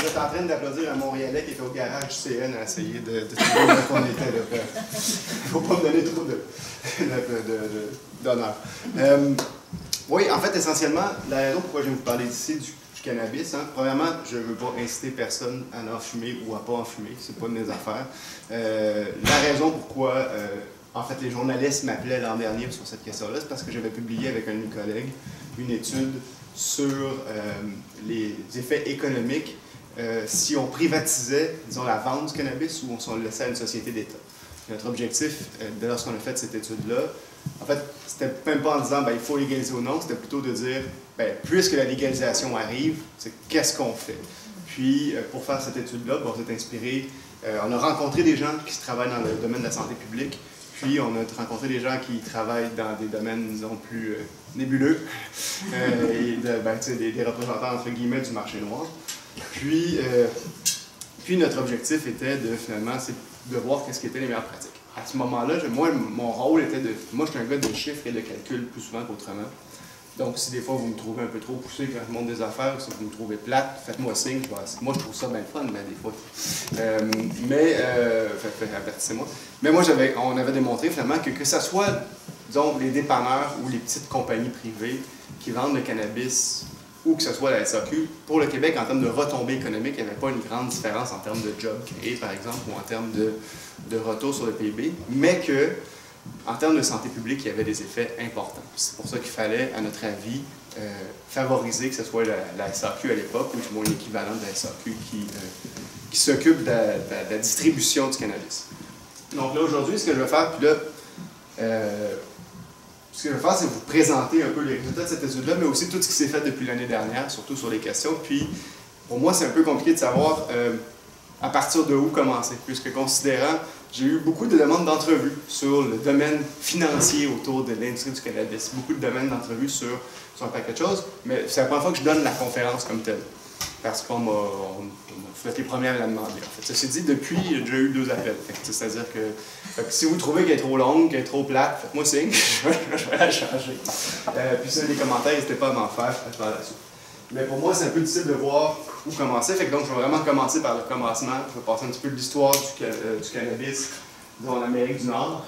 vous êtes en train d'applaudir un Montréalais qui était au garage du CN à essayer de trouver où on était. Il ne faut pas me donner trop d'honneur. Oui, en fait, essentiellement, la raison pourquoi je vais vous parler ici du cannabis, premièrement, je ne veux pas inciter personne à en fumer ou à pas en fumer, c'est pas de mes affaires. La raison pourquoi, en fait, les journalistes m'appelaient l'an dernier sur cette question-là, c'est parce que j'avais publié avec un de mes collègues une étude sur les effets économiques si on privatisait, disons, la vente du cannabis ou si on le laissait à une société d'État. Notre objectif, lorsqu'on a fait cette étude-là, en fait, c'était même pas en disant il faut légaliser ou non, c'était plutôt de dire, puisque la légalisation arrive, c'est qu'est-ce qu'on fait? Puis, pour faire cette étude-là, on s'est inspiré, on a rencontré des gens qui travaillent dans le domaine de la santé publique, puis on a rencontré des gens qui travaillent dans des domaines, disons, plus nébuleux, et des représentants, entre guillemets, du marché noir. Puis notre objectif était finalement, de voir qu'est-ce qui était les meilleures pratiques. À ce moment-là, moi, mon rôle était moi, je suis un gars de chiffres et de calcul plus souvent qu'autrement. Donc, si des fois vous me trouvez un peu trop poussé quand je monte des affaires, ou si vous me trouvez plate, faites-moi signe. Moi, je trouve ça bien fun, mais des fois. Avertissez-moi. Mais moi, on avait démontré finalement que ce soit, disons, les dépanneurs ou les petites compagnies privées qui vendent le cannabis, ou que ce soit la SAQ, pour le Québec, en termes de retombées économiques, il n'y avait pas une grande différence en termes de jobs créés, par exemple, ou en termes de retour sur le PIB, mais que, en termes de santé publique, il y avait des effets importants. C'est pour ça qu'il fallait, à notre avis, favoriser que ce soit la SAQ à l'époque, ou du moins l'équivalent de la SAQ qui s'occupe de la distribution du cannabis. Donc là, aujourd'hui, ce que je vais faire, c'est vous présenter un peu les résultats de cette étude-là, mais aussi tout ce qui s'est fait depuis l'année dernière, surtout sur les questions. Puis, pour moi, c'est un peu compliqué de savoir à partir de où commencer, puisque considérant, j'ai eu beaucoup de demandes d'entrevues sur le domaine financier autour de l'industrie du cannabis, beaucoup de demandes d'entrevues sur un paquet de choses, mais c'est la première fois que je donne la conférence comme telle, parce qu'on m'a fait les premières à la demander. En fait. Ceci dit, depuis, il y a déjà eu 2 appels. C'est-à-dire que si vous trouvez qu'elle est trop longue, qu'elle est trop plate, faites-moi signe, je vais la changer. Puis si vous avez des commentaires, n'hésitez pas à m'en faire, je vais là-dessus. Mais pour moi, c'est un peu difficile de voir où commencer. Donc, je vais vraiment commencer par le commencement. Je vais passer un petit peu de l'histoire du cannabis dans l'Amérique du Nord.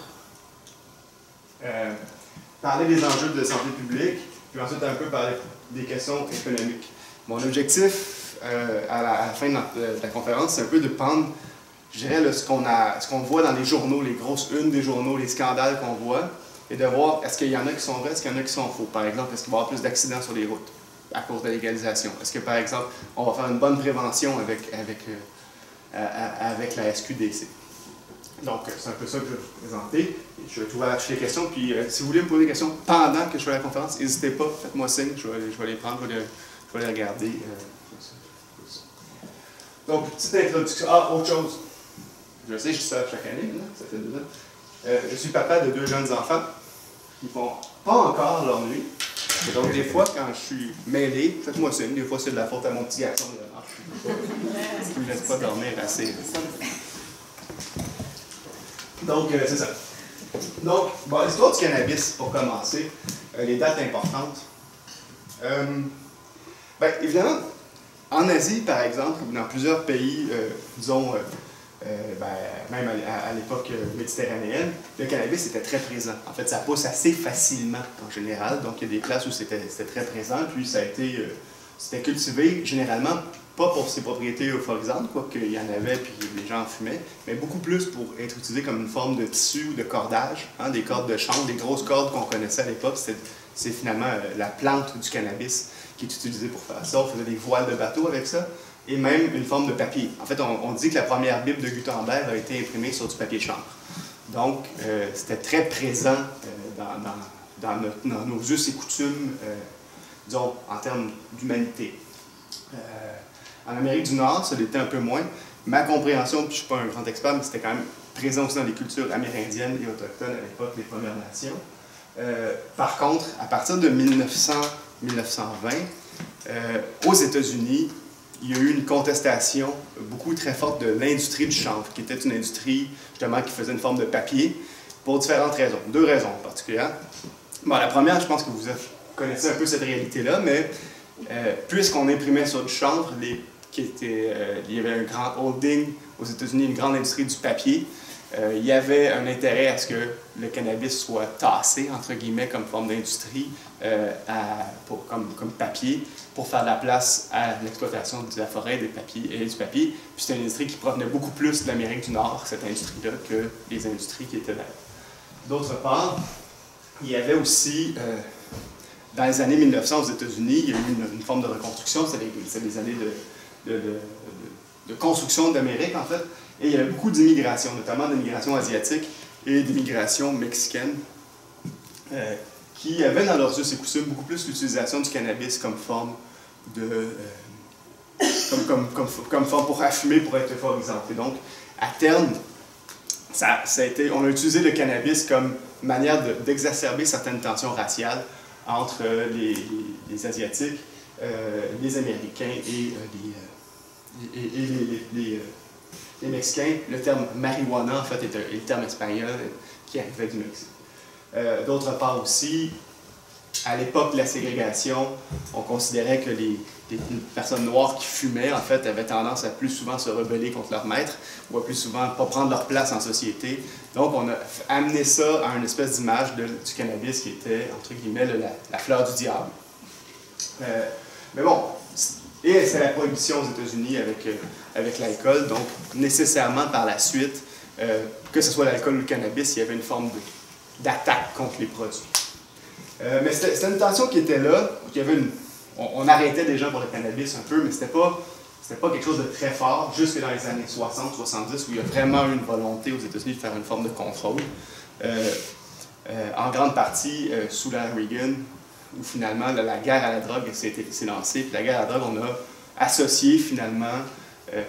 Parler des enjeux de santé publique, puis ensuite un peu parler des questions économiques. Mon objectif à la fin de la conférence, c'est un peu de prendre, je dirais, ce qu'on voit dans les journaux, les grosses unes des journaux, les scandales qu'on voit, et de voir est-ce qu'il y en a qui sont vrais, est-ce qu'il y en a qui sont faux. Par exemple, est-ce qu'il va y avoir plus d'accidents sur les routes à cause de la légalisation? Est-ce que, par exemple, on va faire une bonne prévention avec la SQDC? Donc, c'est un peu ça que je vais vous présenter. Je vais tout lâcher les questions, puis si vous voulez me poser des questions pendant que je fais la conférence, n'hésitez pas, faites-moi signe, je vais les prendre, je vais les regarder. Donc, petite introduction. Autre chose. Je sais, je dis ça chaque année, là, ça fait 2 ans. Je suis papa de 2 jeunes enfants qui font pas encore leur nuit. Et donc, des fois, quand je suis mêlé, faites-moi signe, des fois c'est de la faute à mon petit garçon. Il ne me laisse pas dormir assez. Donc, c'est ça. Donc, l'histoire du cannabis, pour commencer, les dates importantes. Évidemment, en Asie, par exemple, ou dans plusieurs pays, disons, même à l'époque méditerranéenne, le cannabis était très présent. En fait, ça pousse assez facilement en général, donc il y a des places où c'était très présent, puis c'était cultivé généralement pas pour ses propriétés euphorisantes, quoiqu'il y en avait puis les gens en fumaient, mais beaucoup plus pour être utilisé comme une forme de tissu ou de cordage, des cordes de chanvre, des grosses cordes qu'on connaissait à l'époque. C'est finalement la plante du cannabis qui est utilisée pour faire ça. On faisait des voiles de bateau avec ça, et même une forme de papier. En fait, on dit que la première Bible de Gutenberg a été imprimée sur du papier de chanvre. Donc, c'était très présent dans nos us et coutumes, disons, en termes d'humanité. En Amérique du Nord, ça l'était un peu moins. Ma compréhension, puis je ne suis pas un grand expert, mais c'était quand même présent aussi dans les cultures amérindiennes et autochtones à l'époque des Premières Nations. Par contre, à partir de 1900-1920, aux États-Unis, il y a eu une contestation très forte de l'industrie du chanvre, qui était une industrie justement qui faisait une forme de papier, pour différentes raisons. 2 raisons en particulier. La première, je pense que vous connaissez un peu cette réalité-là, mais puisqu'on imprimait sur du chanvre, les il y avait un grand holding aux États-Unis, une grande industrie du papier. Il y avait un intérêt à ce que le cannabis soit tassé, entre guillemets, comme forme d'industrie, comme papier, pour faire de la place à l'exploitation de la forêt des papiers, et du papier. Puis c'est une industrie qui provenait beaucoup plus de l'Amérique du Nord, cette industrie-là, que les industries qui étaient là. D'autre part, il y avait aussi, dans les années 1900 aux États-Unis, il y a eu une forme de reconstruction, c'est les années de construction d'Amérique, en fait. Et il y avait beaucoup d'immigration, notamment d'immigration asiatique et d'immigration mexicaine, qui avaient dans leurs us et coutumes beaucoup plus l'utilisation du cannabis comme forme comme forme pour affumer, pour être euphorisante. Et donc, à terme, on a utilisé le cannabis comme manière d'exacerber certaines tensions raciales entre les Asiatiques, les Américains et les Mexicains. Le terme marijuana, en fait, est le terme espagnol qui arrivait du Mexique. D'autre part aussi, à l'époque de la ségrégation, on considérait que les personnes noires qui fumaient, en fait, avaient tendance à plus souvent se rebeller contre leur maître ou à plus souvent pas prendre leur place en société. Donc, on a amené ça à une espèce d'image du cannabis qui était, entre guillemets, la fleur du diable. Mais bon, et c'est la prohibition aux États-Unis avec l'alcool, donc nécessairement par la suite, que ce soit l'alcool ou le cannabis, il y avait une forme d'attaque contre les produits. Mais c'était une tension qui était là, il y avait on arrêtait des gens pour le cannabis un peu, mais c'était pas quelque chose de très fort, jusque dans les années 60-70, où il y a vraiment eu une volonté aux États-Unis de faire une forme de contrôle. En grande partie sous la Reagan, où finalement la guerre à la drogue s'est lancée. Puis la guerre à la drogue, on a associé finalement,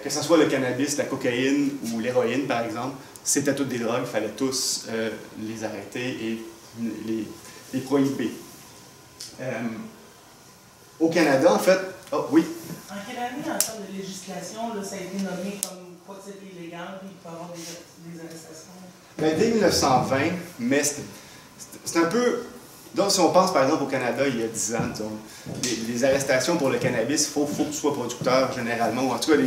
que ce soit le cannabis, la cocaïne ou l'héroïne par exemple, c'était toutes des drogues, il fallait tous les arrêter et les prohiber. Au Canada, en fait, oh oui. En quelle année, en termes de législation, là, ça a été nommé comme quoi c'est illégal, puis il peut y avoir des arrestations? Bien, dès 1920, mais c'est un peu... Donc, si on pense par exemple au Canada il y a 10 ans, les arrestations pour le cannabis, il faut que tu sois producteur généralement, ou en tout cas,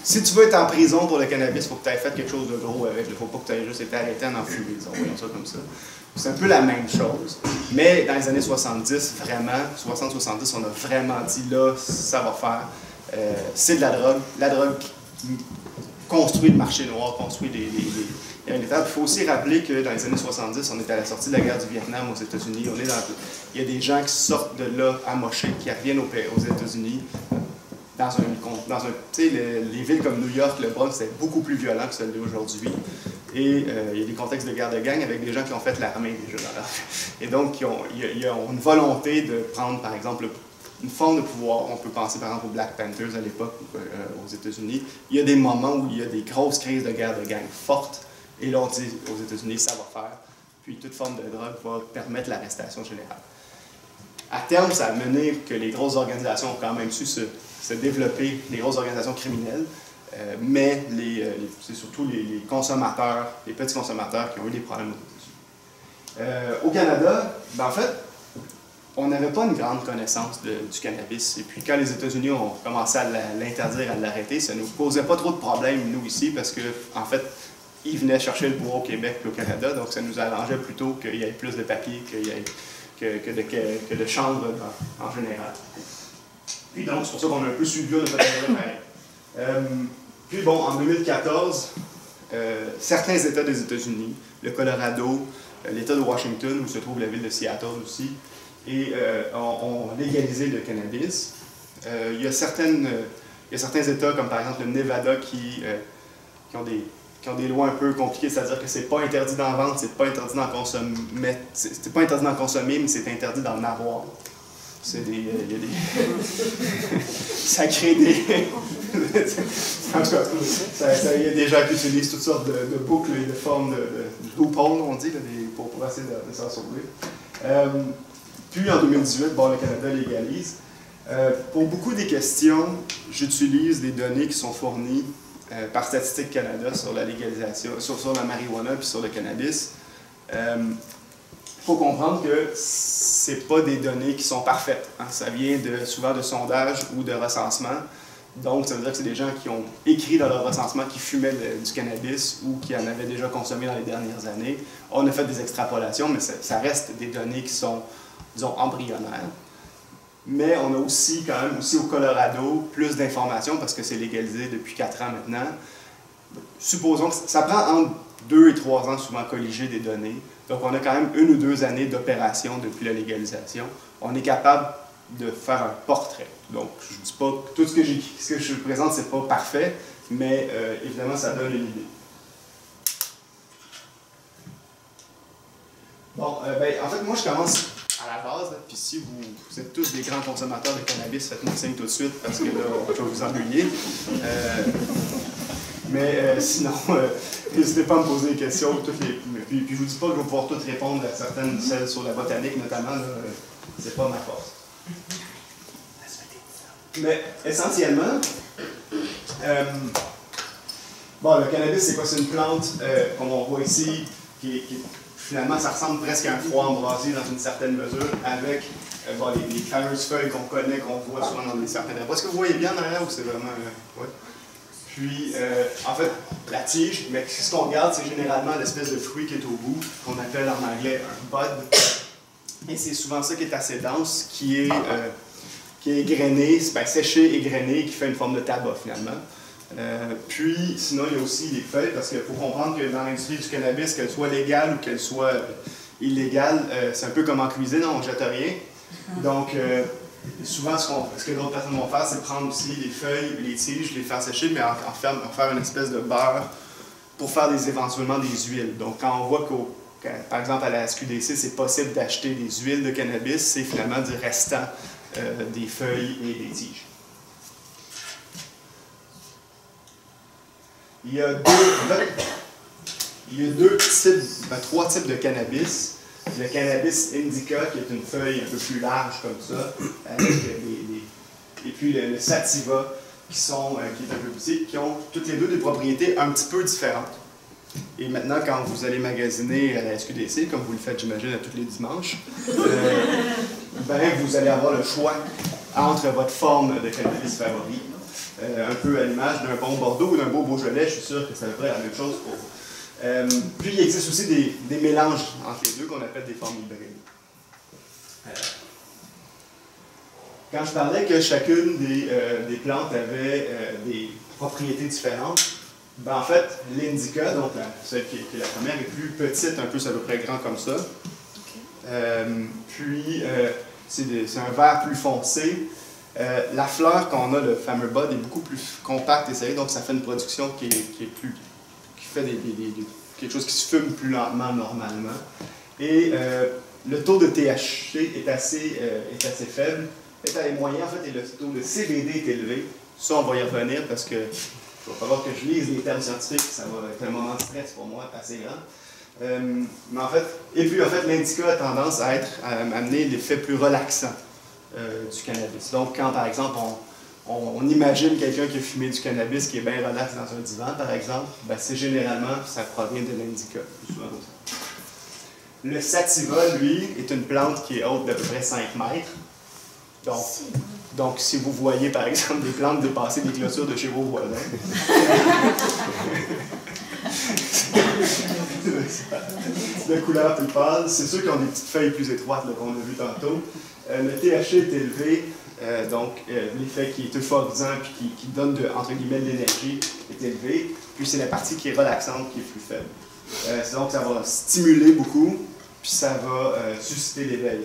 si tu veux être en prison pour le cannabis, il faut que tu aies fait quelque chose de gros avec, il ne faut pas que tu aies juste été arrêté en fumer, disons, voyons ça comme ça. C'est un peu la même chose, mais dans les années 70, vraiment, 60-70, on a vraiment dit là, ça va faire, c'est de la drogue construit le marché noir, construit il faut aussi rappeler que dans les années 70, on était à la sortie de la guerre du Vietnam aux États-Unis. Il y a des gens qui sortent de là amochés, qui reviennent aux États-Unis. Les villes comme New York, le Bronx, c'est beaucoup plus violent que celle d'aujourd'hui. Et il y a des contextes de guerre de gang avec des gens qui ont fait l'armée déjà dans leur vie. Et donc, il y a une volonté de prendre, par exemple, une forme de pouvoir. On peut penser, par exemple, aux Black Panthers à l'époque aux États-Unis. Il y a des moments où il y a des grosses crises de guerre de gang fortes. Et là, on dit aux États-Unis, ça va faire. Puis toute forme de drogue va permettre l'arrestation générale. À terme, ça a mené que les grosses organisations ont quand même su se développer, les grosses organisations criminelles, mais c'est surtout les consommateurs, les petits consommateurs qui ont eu des problèmes aux États-Unis. Au Canada, ben, en fait, on n'avait pas une grande connaissance du cannabis. Et puis quand les États-Unis ont commencé à l'interdire, à l'arrêter, ça ne nous posait pas trop de problèmes, nous, ici, parce que, en fait, ils venaient chercher le bois au Québec et au Canada, donc ça nous arrangeait plutôt qu'il y ait plus de papier que de chanvre en général. Puis donc, c'est pour ça qu'on a un peu suivi le pareil. Puis bon, en 2014, certains États des États-Unis, le Colorado, l'État de Washington, où se trouve la ville de Seattle aussi, ont légalisé le cannabis. Il y a certains États, comme par exemple le Nevada, qui ont des lois un peu compliquées, c'est-à-dire que c'est pas interdit d'en vendre, c'est pas interdit d'en consommer, mais c'est interdit d'en avoir. Ça crée des... en tout cas, il y a des gens qui utilisent toutes sortes de boucles et de formes de loopholes, on dit, pour essayer de s'en sauver. Puis en 2018, bon, le Canada légalise. Pour beaucoup des questions, j'utilise des données qui sont fournies par Statistique Canada sur la légalisation, sur la marijuana puis sur le cannabis. Il faut comprendre que ce n'est pas des données qui sont parfaites. Hein. Ça vient souvent de sondages ou de recensements. Donc, ça veut dire que c'est des gens qui ont écrit dans leur recensement qu'ils fumaient du cannabis ou qui en avaient déjà consommé dans les dernières années. On a fait des extrapolations, mais ça reste des données qui sont, disons, embryonnaires. Mais on a aussi, quand même, aussi au Colorado, plus d'informations parce que c'est légalisé depuis 4 ans maintenant. Supposons que ça prend entre 2 et 3 ans souvent à colliger des données. Donc, on a quand même 1 ou 2 années d'opération depuis la légalisation. On est capable de faire un portrait. Donc, je ne dis pas que tout ce que je présente, ce n'est pas parfait, mais évidemment, ça donne une idée. Bon, en fait, moi, je commence à la base, puis si vous êtes tous des grands consommateurs de cannabis, faites-moi signe tout de suite, parce que là, je vais vous ennuyer. Sinon, n'hésitez pas à me poser des questions. Puis je ne vous dis pas que je vais pouvoir toutes répondre à certaines, celles sur la botanique notamment, c'est pas ma force. Mais essentiellement, le cannabis, c'est quoi? C'est une plante, comme on voit ici, finalement, ça ressemble presque à un froid embrasé dans une certaine mesure, avec les fameuses feuilles qu'on connaît, qu'on voit souvent dans certaines arbres. Est-ce que vous voyez bien derrière ou c'est vraiment... ouais. Puis, en fait, la tige, mais ce qu'on regarde, c'est généralement l'espèce de fruit qui est au bout, qu'on appelle en anglais un bud. Et c'est souvent ça qui est assez dense, qui est égrené, séché, égrené, qui fait une forme de tabac finalement. Puis, sinon, il y a aussi les feuilles, parce qu'il faut comprendre que dans l'industrie du cannabis, qu'elle soit légale ou qu'elle soit illégale, c'est un peu comme en cuisine, on ne jette rien. Donc, souvent, ce que d'autres personnes vont faire, c'est prendre aussi les feuilles, les tiges, les faire sécher, mais en faire une espèce de beurre pour faire éventuellement des huiles. Donc, quand on voit par exemple, à la SQDC, c'est possible d'acheter des huiles de cannabis, c'est finalement du restant des feuilles et des tiges. Il y a trois types de cannabis. Le cannabis indica, qui est une feuille un peu plus large comme ça, et puis le sativa, qui est un peu petit, qui ont toutes les deux des propriétés un petit peu différentes. Et maintenant, quand vous allez magasiner à la SQDC, comme vous le faites, j'imagine, à tous les dimanches, vous allez avoir le choix entre votre forme de cannabis favori, un peu à l'image d'un bon Bordeaux ou d'un beau Beaujolais. Je suis sûr que c'est à peu près la même chose pour vous. Puis, il existe aussi des mélanges entre les deux qu'on appelle des formes hybrides. Quand je parlais que chacune des plantes avait des propriétés différentes, en fait, l'indica, donc celle qui est la première, est plus petite, un peu, c'est à peu près grand comme ça. C'est un vert plus foncé. La fleur qu'on a, le fameux bud, est beaucoup plus compacte et serrée, donc ça fait une production qui fait quelque chose qui se fume plus lentement normalement. Et le taux de THC est assez faible, est moyen en fait, et le taux de CBD est élevé. Ça, on va y revenir parce que il va falloir que je lise les termes scientifiques, ça va être un moment de stress pour moi assez grand. L'indica a tendance à amener l'effet plus relaxant du cannabis. Donc, quand par exemple on imagine quelqu'un qui a fumé du cannabis qui est bien relax dans un divan, par exemple, c'est généralement, ça provient de l'indica, plus souvent comme ça. Le sativa, lui, est une plante qui est haute d'à peu près 5 mètres. Donc, si vous voyez, par exemple, des plantes dépasser des clôtures de chez vos voisins, c'est de couleur plus pâle. C'est ceux qui ont des petites feuilles plus étroites qu'on a vu tantôt. Le THC est élevé, l'effet qui est euphorisant et qui donne, entre guillemets, de l'énergie est élevé. Puis c'est la partie qui est relaxante qui est plus faible. Donc ça va stimuler beaucoup, puis ça va susciter l'éveil.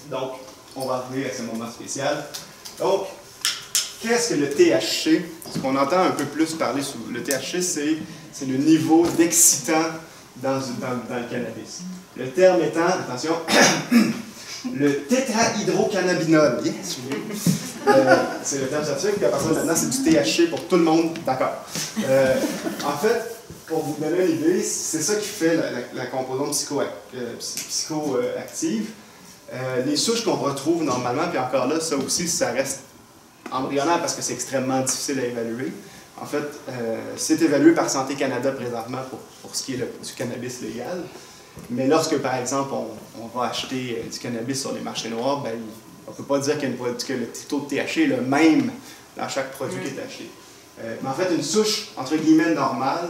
Donc, on va arriver à ce moment spécial. Donc, qu'est-ce que le THC? Ce qu'on entend un peu plus parler sur le THC, c'est le niveau d'excitant dans le cannabis. Le terme étant, attention, le tétrahydrocannabinol. Yes, c'est le terme scientifique, puis à partir de maintenant, c'est du THC pour tout le monde, d'accord. En fait, pour vous donner une idée, c'est ça qui fait la composante psychoactive. Les souches qu'on retrouve normalement, puis encore là, ça aussi, ça reste embryonnaire parce que c'est extrêmement difficile à évaluer. En fait, c'est évalué par Santé Canada présentement pour ce qui est du cannabis légal. Mais lorsque, par exemple, on va acheter du cannabis sur les marchés noirs, on ne peut pas dire que le taux de THC est le même dans chaque produit qui est acheté. Mais en fait, une souche, entre guillemets, normale,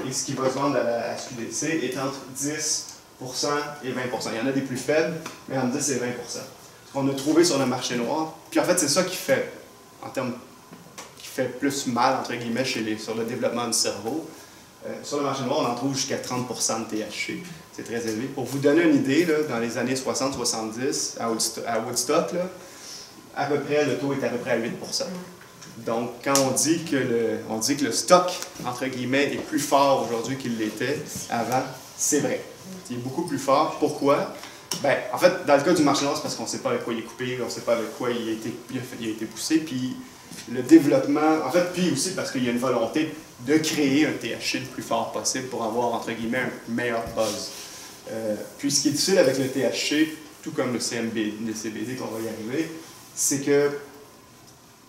et ce qui va se vendre à la SQDC, est entre 10% et 20%. Il y en a des plus faibles, mais entre 10 et 20%. Ce qu'on a trouvé sur le marché noir. Puis en fait, c'est ça qui fait, en termes, qui fait plus mal, entre guillemets, sur le développement du cerveau. Sur le marché noir, on en trouve jusqu'à 30% de THC. C'est très élevé. Pour vous donner une idée, là, dans les années 60-70, à Woodstock, là, à peu près, le taux est à peu près à 8%. Donc, quand on dit que le stock, entre guillemets, est plus fort aujourd'hui qu'il l'était avant, c'est vrai. Il est beaucoup plus fort. Pourquoi? Ben, en fait, dans le cas du marché noir, c'est parce qu'on ne sait pas avec quoi il est coupé, on ne sait pas avec quoi il a été poussé, puis le développement, en fait, puis aussi parce qu'il y a une volonté de créer un THC le plus fort possible pour avoir, entre guillemets, un meilleur buzz. Puis ce qui est difficile avec le THC, tout comme le CBD qu'on va y arriver, c'est que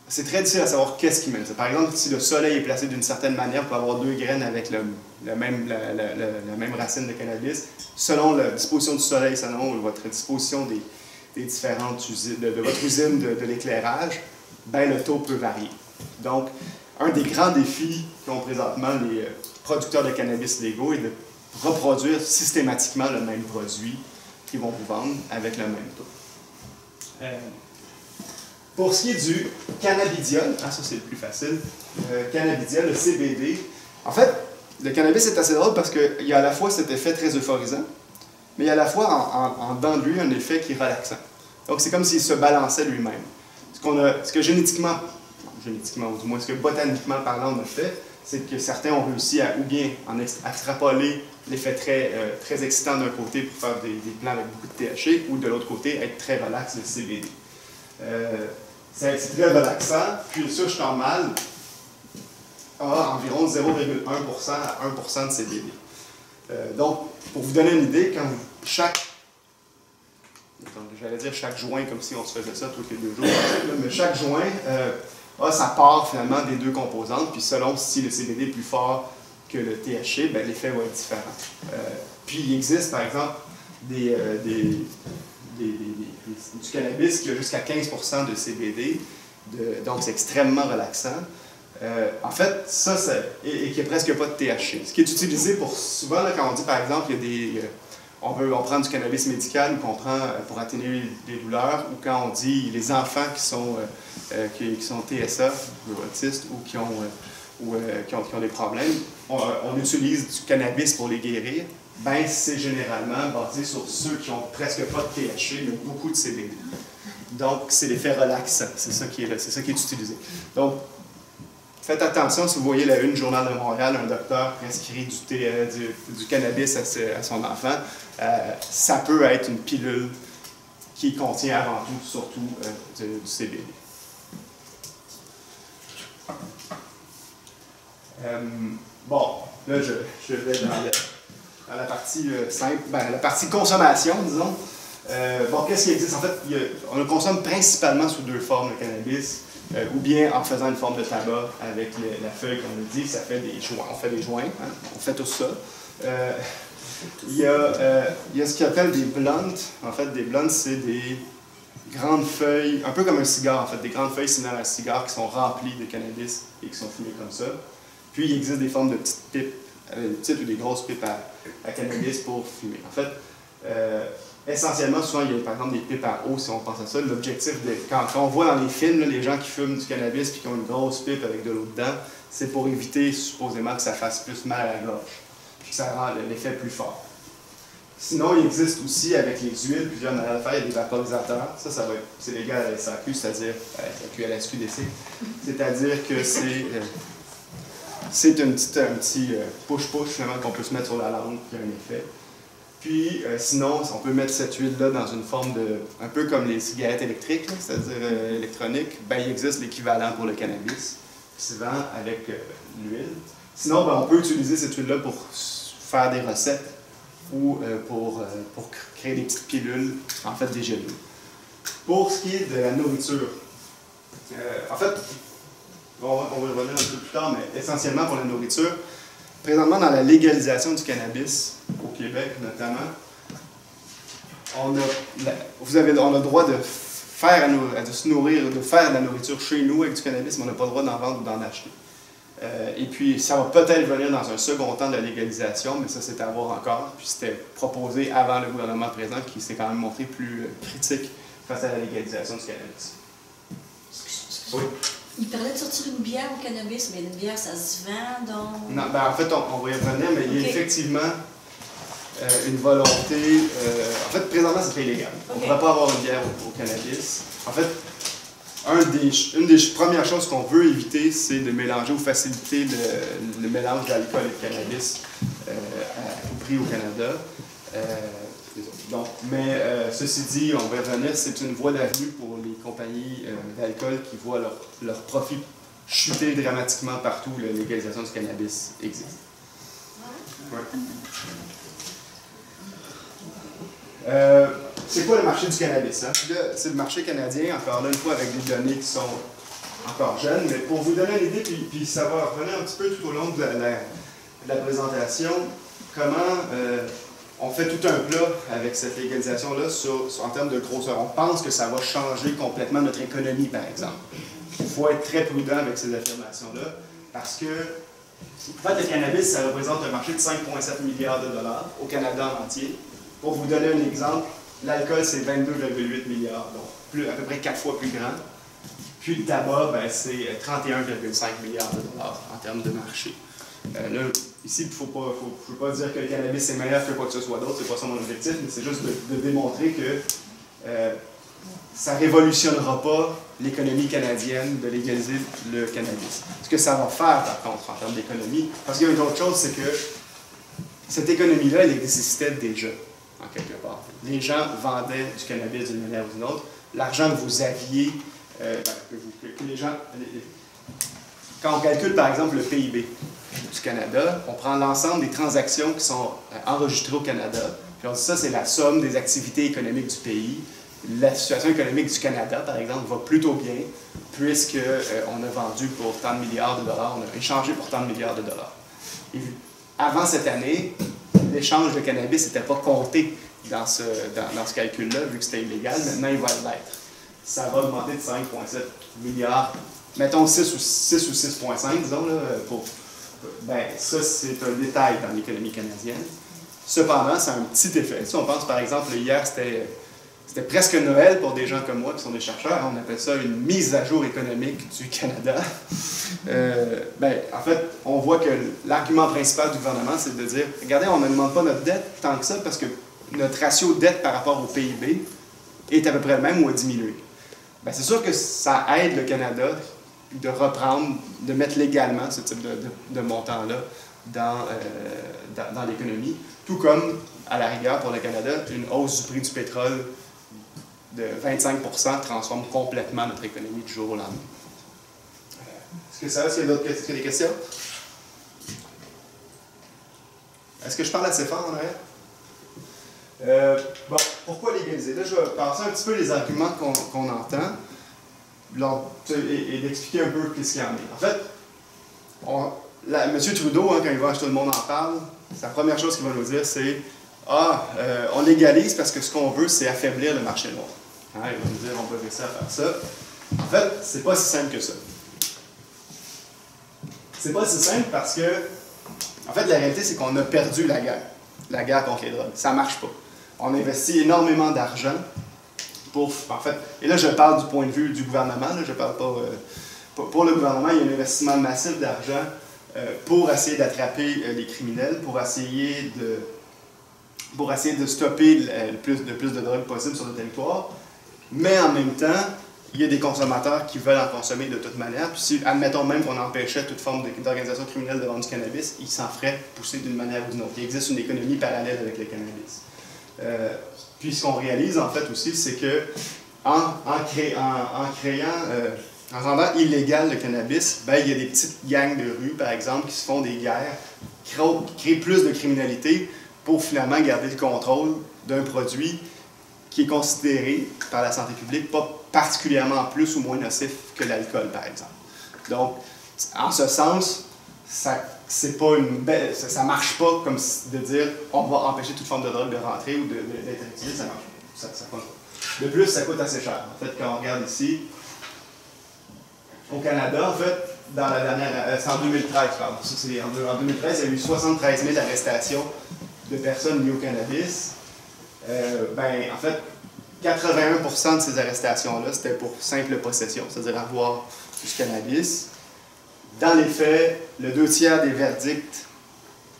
c'est très difficile à savoir qu'est-ce qui mène ça. Par exemple, si le soleil est placé d'une certaine manière, vous pouvez avoir deux graines avec la même racine de cannabis. Selon la disposition du soleil, selon votre disposition des différentes usines, de votre usine de l'éclairage, ben, le taux peut varier. Donc, un des grands défis qu'ont présentement les producteurs de cannabis légaux est de reproduire systématiquement le même produit qu'ils vont vous vendre avec le même taux. Pour ce qui est du cannabidiol, ça c'est le plus facile, cannabidiol, le CBD, en fait, le cannabis est assez drôle parce qu'il y a à la fois cet effet très euphorisant, mais il y a à la fois en dedans de lui un effet qui est relaxant. Donc c'est comme s'il se balançait lui-même. Ce que génétiquement, ou du moins ce que botaniquement parlant on a fait, c'est que certains ont réussi à ou bien en extrapoler l'effet très excitant d'un côté pour faire des plants avec beaucoup de THC, ou de l'autre côté être très relax, le CBD. C'est très relaxant, puis le souche normal a environ 0,1% à 1% de CBD. Donc, pour vous donner une idée, quand chaque joint, comme si on se faisait ça tous les 2 jours, mais chaque joint a sa part finalement des deux composantes, puis selon si le CBD est plus fort que le THC, ben, l'effet va être différent. Puis il existe par exemple du cannabis qui a jusqu'à 15% de CBD, donc c'est extrêmement relaxant. En fait, ça, et qui n'a presque pas de THC. Ce qui est utilisé pour, souvent, là, quand on dit par exemple, il y a on prend du cannabis médical ou qu'on prend pour atténuer les douleurs, ou quand on dit les enfants qui sont TSA, ou autistes, ou qui ont des problèmes, on utilise du cannabis pour les guérir. Ben, c'est généralement basé sur ceux qui ont presque pas de THC, mais beaucoup de CBD. Donc, c'est l'effet relaxant, c'est ça qui est utilisé. Donc, faites attention si vous voyez la une du Journal de Montréal, un docteur prescrit du cannabis à son enfant, ça peut être une pilule qui contient avant tout, surtout, du CBD. Bon, là, je vais dans la partie simple, la partie consommation, disons. Bon, qu'est-ce qui existe? En fait, on le consomme principalement sous 2 formes, le cannabis, ou bien en faisant une forme de tabac avec la feuille, comme on le dit, ça fait des joints. On fait des joints, hein? On fait tout ça. Il y a ce qu'on appelle des blunts. En fait, des blunts, c'est des grandes feuilles, un peu comme un cigare, en fait, des grandes feuilles similaires à un cigare qui sont remplies de cannabis et qui sont fumées comme ça. Puis, il existe des formes de petites pipes, des petites ou des grosses pipes à cannabis pour fumer. En fait, essentiellement, souvent, il y a par exemple des pipes à eau, si on pense à ça. L'objectif, quand on voit dans les films là, les gens qui fument du cannabis et qui ont une grosse pipe avec de l'eau dedans, c'est pour éviter supposément que ça fasse plus mal à la gorge, puis que ça rend l'effet plus fort. Sinon, il existe aussi avec les huiles, plusieurs manières de faire, il y a des vaporisateurs. Ça c'est légal à la SAQ, c'est-à-dire à la SAQ, à la SQDC. C'est-à-dire que c'est un petit push-push finalement qu'on peut se mettre sur la langue qui a un effet. Puis, sinon, on peut mettre cette huile-là dans une forme un peu comme les cigarettes électriques, c'est-à-dire électroniques. Ben, il existe l'équivalent pour le cannabis, qui se vend avec l'huile. Sinon, ben, on peut utiliser cette huile-là pour faire des recettes ou pour créer des petites pilules, en fait des gélules. Pour ce qui est de la nourriture, en fait, on va y revenir un peu plus tard, mais essentiellement pour la nourriture, présentement dans la légalisation du cannabis, au Québec notamment, on a le droit de de se nourrir, de faire de la nourriture chez nous avec du cannabis, mais on n'a pas le droit d'en vendre ou d'en acheter. Et puis, ça va peut-être venir dans un second temps de la légalisation, mais ça, c'est à voir encore. Puis, c'était proposé avant le gouvernement présent qui s'est quand même montré plus critique face à la légalisation du cannabis. Oui. Il parlait de sortir une bière au cannabis, mais une bière, ça se vend donc... Non, ben, en fait, on va y revenir, mais il y a effectivement une volonté... en fait, présentement, c'est illégal. On ne pourrait pas avoir une bière au cannabis. En fait, une des premières choses qu'on veut éviter, c'est de mélanger ou faciliter le mélange d'alcool et de cannabis au prix au Canada. Donc, mais ceci dit, on va revenir, c'est une voie d'avenue pour les compagnies d'alcool qui voient leur profit chuter dramatiquement partout où la légalisation du cannabis existe. Ouais. C'est quoi le marché du cannabis? Hein? C'est le marché canadien, encore là, une fois, avec des données qui sont encore jeunes, mais pour vous donner une idée, puis ça va revenir un petit peu tout au long de la présentation, comment on fait tout un plat avec cette légalisation-là en termes de grosseur. On pense que ça va changer complètement notre économie, par exemple. Il faut être très prudent avec ces affirmations-là, parce que, en fait, le cannabis, ça représente un marché de 5,7 milliards de dollars au Canada en entier. Pour vous donner un exemple, l'alcool, c'est 22,8 milliards, donc à peu près 4 fois plus grand. Puis le tabac, ben, c'est 31,5 milliards de dollars en termes de marché. Là, ici, je ne veux pas dire que le cannabis est meilleur que quoi que ce soit d'autre, c'est pas ça mon objectif, mais c'est juste de démontrer que ça ne révolutionnera pas l'économie canadienne de légaliser le cannabis. Ce que ça va faire, par contre, en termes d'économie, parce qu'il y a une autre chose, c'est que cette économie-là, elle existait déjà, en quelque part. Les gens vendaient du cannabis d'une manière ou d'une autre. L'argent que vous aviez, que les gens... Quand on calcule, par exemple, le PIB du Canada, on prend l'ensemble des transactions qui sont enregistrées au Canada, puis on dit ça, c'est la somme des activités économiques du pays. La situation économique du Canada, par exemple, va plutôt bien, puisqu'on a vendu pour tant de milliards de dollars, on a échangé pour tant de milliards de dollars. Et avant cette année, l'échange de cannabis n'était pas compté dans ce calcul-là, vu que c'était illégal. Maintenant, il va l'être. Ça va augmenter de 5,7 milliards, mettons 6 ou 6,5, disons, là, ben, ça, c'est un détail dans l'économie canadienne. Cependant, ça a un petit effet. Si on pense, par exemple, hier, c'était presque Noël pour des gens comme moi qui sont des chercheurs. On appelle ça une mise à jour économique du Canada. Ben, en fait, on voit que l'argument principal du gouvernement, c'est de dire, regardez, on ne demande pas notre dette tant que ça parce que notre ratio dette par rapport au PIB est à peu près le même ou a diminué. Ben, c'est sûr que ça aide le Canada de reprendre, de mettre légalement ce type de montant-là dans l'économie, tout comme, à la rigueur, pour le Canada, une hausse du prix du pétrole de 25% transforme complètement notre économie du jour au lendemain. Est-ce qu'il y a des questions? Est-ce que je parle assez fort en arrière? Bon, pourquoi légaliser? Là, je vais passer un petit peu les arguments qu'on entend et d'expliquer un peu ce qu'il y en est. En fait, M. Trudeau, hein, quand il va acheter, tout le monde en parle, sa première chose qu'il va nous dire, c'est « Ah, on légalise parce que ce qu'on veut, c'est affaiblir le marché noir. Hein, » Il va nous dire « On va réussir à faire ça. » En fait, c'est pas si simple que ça. C'est pas si simple parce que, en fait, la réalité, c'est qu'on a perdu la guerre contre les drogues. Ça marche pas. On investit énormément d'argent en fait, et là, je parle du point de vue du gouvernement, là, je ne parle pas... pour le gouvernement, il y a un investissement massif d'argent pour essayer d'attraper les criminels, pour essayer de stopper le plus de drogue possible sur le territoire. Mais en même temps, il y a des consommateurs qui veulent en consommer de toute manière. Puis si, admettons même qu'on empêchait toute forme d'organisation criminelle de vendre du cannabis, ils s'en feraient pousser d'une manière ou d'une autre. Il existe une économie parallèle avec le cannabis. Puis ce qu'on réalise en fait aussi, c'est que en rendant illégal le cannabis, ben, il y a des petites gangs de rue, par exemple, qui se font des guerres, qui créent plus de criminalité pour finalement garder le contrôle d'un produit qui est considéré par la santé publique pas particulièrement plus ou moins nocif que l'alcool, par exemple. Donc, en ce sens, ça marche pas comme de dire on va empêcher toute forme de drogue de rentrer ou d'être utilisée, ça marche pas. Ça marche pas. De plus, ça coûte assez cher. En fait, quand on regarde ici, au Canada, en fait, dans la dernière, c'est en 2013, pardon. En 2013, il y a eu 73 000 arrestations de personnes liées au cannabis. En fait, 81% de ces arrestations-là, c'était pour simple possession, c'est-à-dire avoir du cannabis. Dans les faits, le 2/3 des verdicts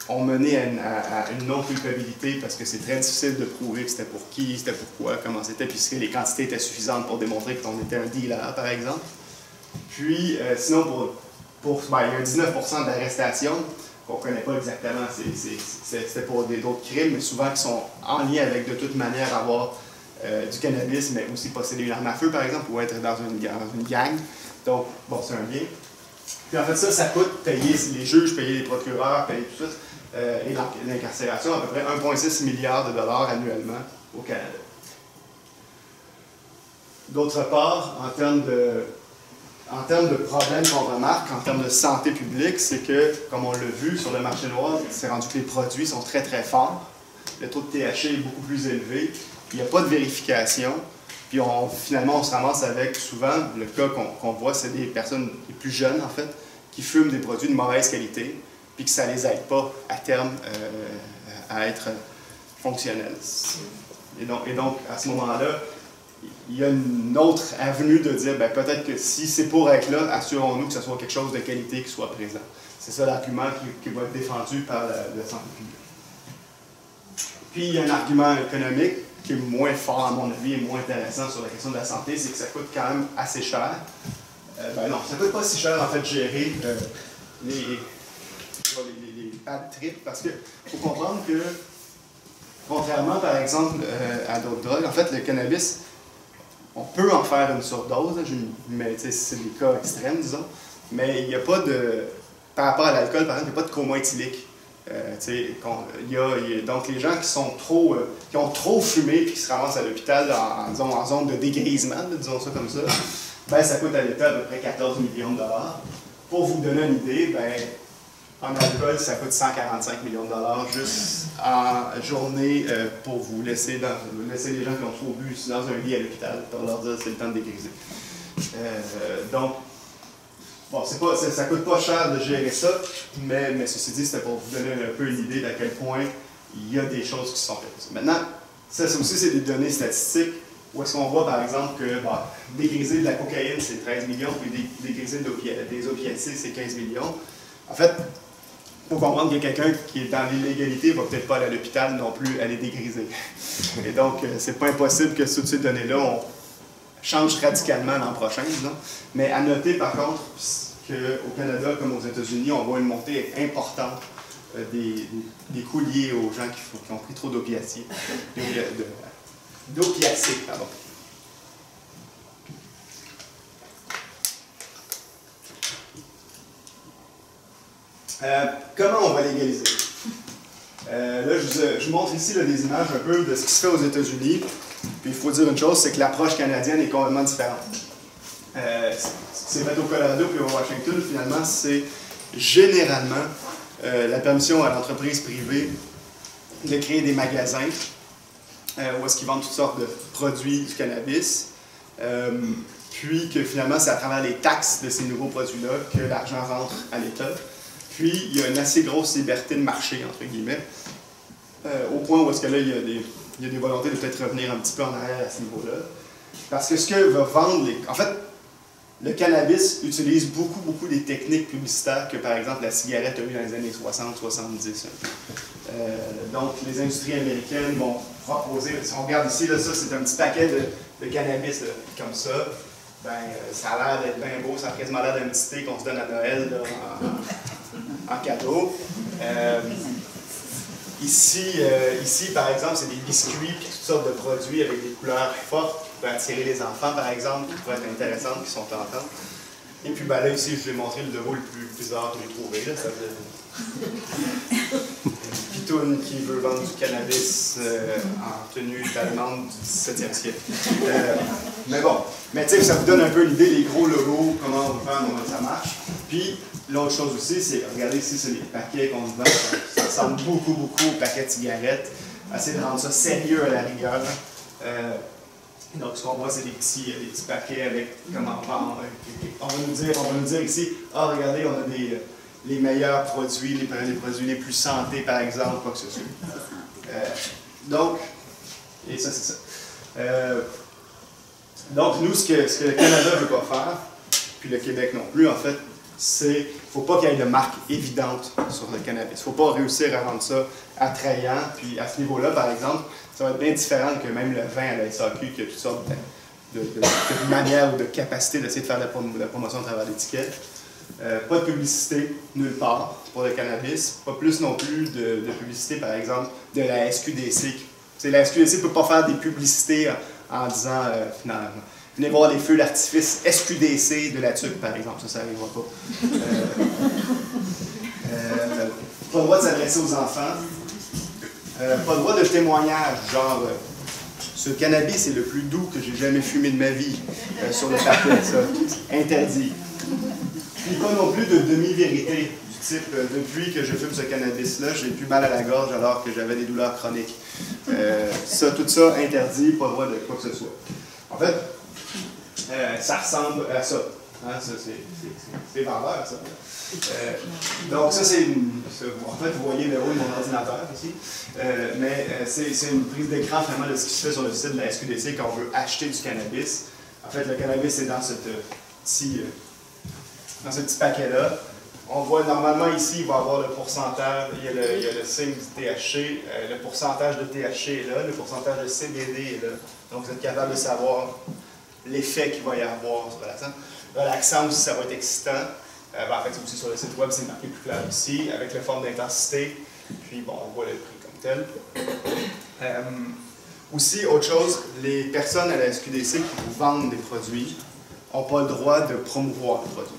ont mené à une non-culpabilité parce que c'est très difficile de prouver que c'était pour qui, c'était pourquoi, comment c'était, puisque les quantités étaient suffisantes pour démontrer qu'on était un dealer, par exemple. Puis, sinon, il y a 19% d'arrestations qu'on ne connaît pas exactement. C'était pour d'autres crimes, mais souvent qui sont en lien avec, de toute manière, avoir du cannabis, mais aussi posséder une arme à feu, par exemple, ou être dans une gang. Donc, bon, c'est un bien. Puis en fait, ça coûte payer les juges, payer les procureurs, payer tout ça, et l'incarcération, à peu près 1,6 milliard de dollars annuellement au Canada. D'autre part, en termes de problèmes qu'on remarque, en termes de santé publique, c'est que, comme on l'a vu sur le marché noir, c'est rendu que les produits sont très très forts. Le taux de THC est beaucoup plus élevé. Il n'y a pas de vérification. Puis finalement, on se ramasse avec, souvent, le cas qu'on voit, c'est des personnes les plus jeunes, en fait, qui fument des produits de mauvaise qualité, puis que ça ne les aide pas, à terme, à être fonctionnels. Et donc, à ce moment-là, il y a une autre avenue de dire, peut-être que si c'est pour être là, assurons-nous que ce soit quelque chose de qualité qui soit présent. C'est ça l'argument qui va être défendu par la santé publique. Puis, il y a un argument économique qui est moins fort, à mon avis, et moins intéressant sur la question de la santé, c'est que ça coûte quand même assez cher. Non, ça ne coûte pas si cher, en fait, de gérer les bad trips, parce qu'il faut comprendre que, contrairement, par exemple, à d'autres drogues, en fait, le cannabis, on peut en faire une surdose, mais c'est des cas extrêmes, disons, mais il n'y a pas de... Par rapport à l'alcool, par exemple, il n'y a pas de coma éthylique. Donc, les gens qui ont trop fumé et qui se ramassent à l'hôpital en zone de dégrisement, disons ça comme ça, ça coûte à l'État à peu près 14 millions de dollars. Pour vous donner une idée, en alcool, ça coûte 145 millions de dollars juste en journée pour vous laisser les gens qui ont trop bu dans un lit à l'hôpital pour leur dire c'est le temps de dégriser. Donc, bon, ça ne coûte pas cher de gérer ça, mais ceci dit, c'était pour vous donner un peu une idée d'à quel point il y a des choses qui sont faites. Maintenant, ça aussi, c'est des données statistiques où est-ce qu'on voit, par exemple, que dégriser de la cocaïne, c'est 13 millions, puis dégriser des opiacés, c'est 15 millions. En fait, il faut comprendre que quelqu'un qui est dans l'illégalité ne va peut-être pas aller à l'hôpital non plus aller dégriser. Et donc, c'est pas impossible que toutes ces données-là, on change radicalement l'an prochain, disons. Mais à noter, par contre, qu'au Canada, comme aux États-Unis, on voit une montée importante des coûts liés aux gens qui ont pris trop d'opiacés. D'opiacés, pardon. Comment on va légaliser? Là, je vous montre ici des images un peu de ce qui se fait aux États-Unis. Puis il faut dire une chose, c'est que l'approche canadienne est complètement différente. C'est fait au Colorado puis au Washington, finalement, c'est généralement la permission à l'entreprise privée de créer des magasins où est-ce qu'ils vendent toutes sortes de produits du cannabis. Puis que finalement, c'est à travers les taxes de ces nouveaux produits-là que l'argent rentre à l'État. Puis, il y a une assez grosse liberté de marché, entre guillemets, au point où est-ce que là, il y a des volontés de peut-être revenir un petit peu en arrière à ce niveau-là. Parce que ce que va vendre... En fait, le cannabis utilise beaucoup des techniques publicitaires que, par exemple, la cigarette a eu dans les années 60-70. Donc, les industries américaines vont proposer... Si on regarde ici, là, ça, c'est un petit paquet de cannabis là, comme ça. Ça a l'air d'être bien beau, ça a quasiment l'air d'un petit thé qu'on se donne à Noël là, en cadeau. Ici, par exemple, c'est des biscuits et toutes sortes de produits avec des couleurs fortes qui peuvent attirer les enfants, par exemple, qui pourraient être intéressantes, qui sont tentantes. Et puis là, ici, je vous ai montré le logo le plus bizarre que j'ai trouvé. Là, ça une pitoune qui veut vendre du cannabis en tenue allemande du 17e siècle. Mais bon, tu sais, ça vous donne un peu l'idée, les gros logos, comment on vend, comment ça marche. Puis, l'autre chose aussi, c'est, regardez ici, c'est les paquets qu'on vend. Ça ressemble beaucoup aux paquets de cigarettes. Essayez de rendre ça sérieux à la rigueur. Donc, ce qu'on voit, c'est des petits paquets avec comment vendre. On va nous dire ici, ah, regardez, on a les meilleurs produits, les produits les plus santé, par exemple, quoi que ce soit. Donc, et ça, c'est ça. Donc, nous, ce que le Canada ne veut pas faire, puis le Québec non plus, en fait, c'est qu'il ne faut pas qu'il y ait de marque évidente sur le cannabis. Il ne faut pas réussir à rendre ça attrayant. Puis à ce niveau-là, par exemple, ça va être bien différent que même le vin à la SAQ, qui a toutes sortes de manières ou de capacités d'essayer de faire de la promotion à travers l'étiquette. Pas de publicité nulle part pour le cannabis. Pas plus non plus de publicité, par exemple, de la SQDC. La SQDC ne peut pas faire des publicités en disant finalement, venez voir les feux d'artifice SQDC de la tuque, par exemple. Ça n'arrivera pas. Pas le droit de s'adresser aux enfants. Pas le droit de témoignage, genre ce cannabis est le plus doux que j'ai jamais fumé de ma vie sur le paquet, ça. Interdit. Puis pas non plus de demi-vérité du type depuis que je fume ce cannabis-là, j'ai plus mal à la gorge alors que j'avais des douleurs chroniques. Tout ça interdit, pas le droit de quoi que ce soit. En fait, ça ressemble à ça. Hein, ça c'est vendeur, ça. Donc ça c'est en fait vous voyez le haut de mon ordinateur ici, c'est une prise d'écran vraiment de ce qui se fait sur le site de la SQDC quand on veut acheter du cannabis. En fait le cannabis est dans ce petit paquet-là. On voit normalement ici, il va y avoir le pourcentage, il y a le signe du THC, le pourcentage de THC est là, le pourcentage de CBD est là. Donc vous êtes capable de savoir l'effet qu'il va y avoir sur relaxant. Relaxant aussi, ça va être excitant. En fait, aussi sur le site web, c'est marqué plus clair ici, avec la forme d'intensité. Puis bon, on voit le prix comme tel. Aussi, autre chose, les personnes à la SQDC qui vous vendent des produits n'ont pas le droit de promouvoir le produit.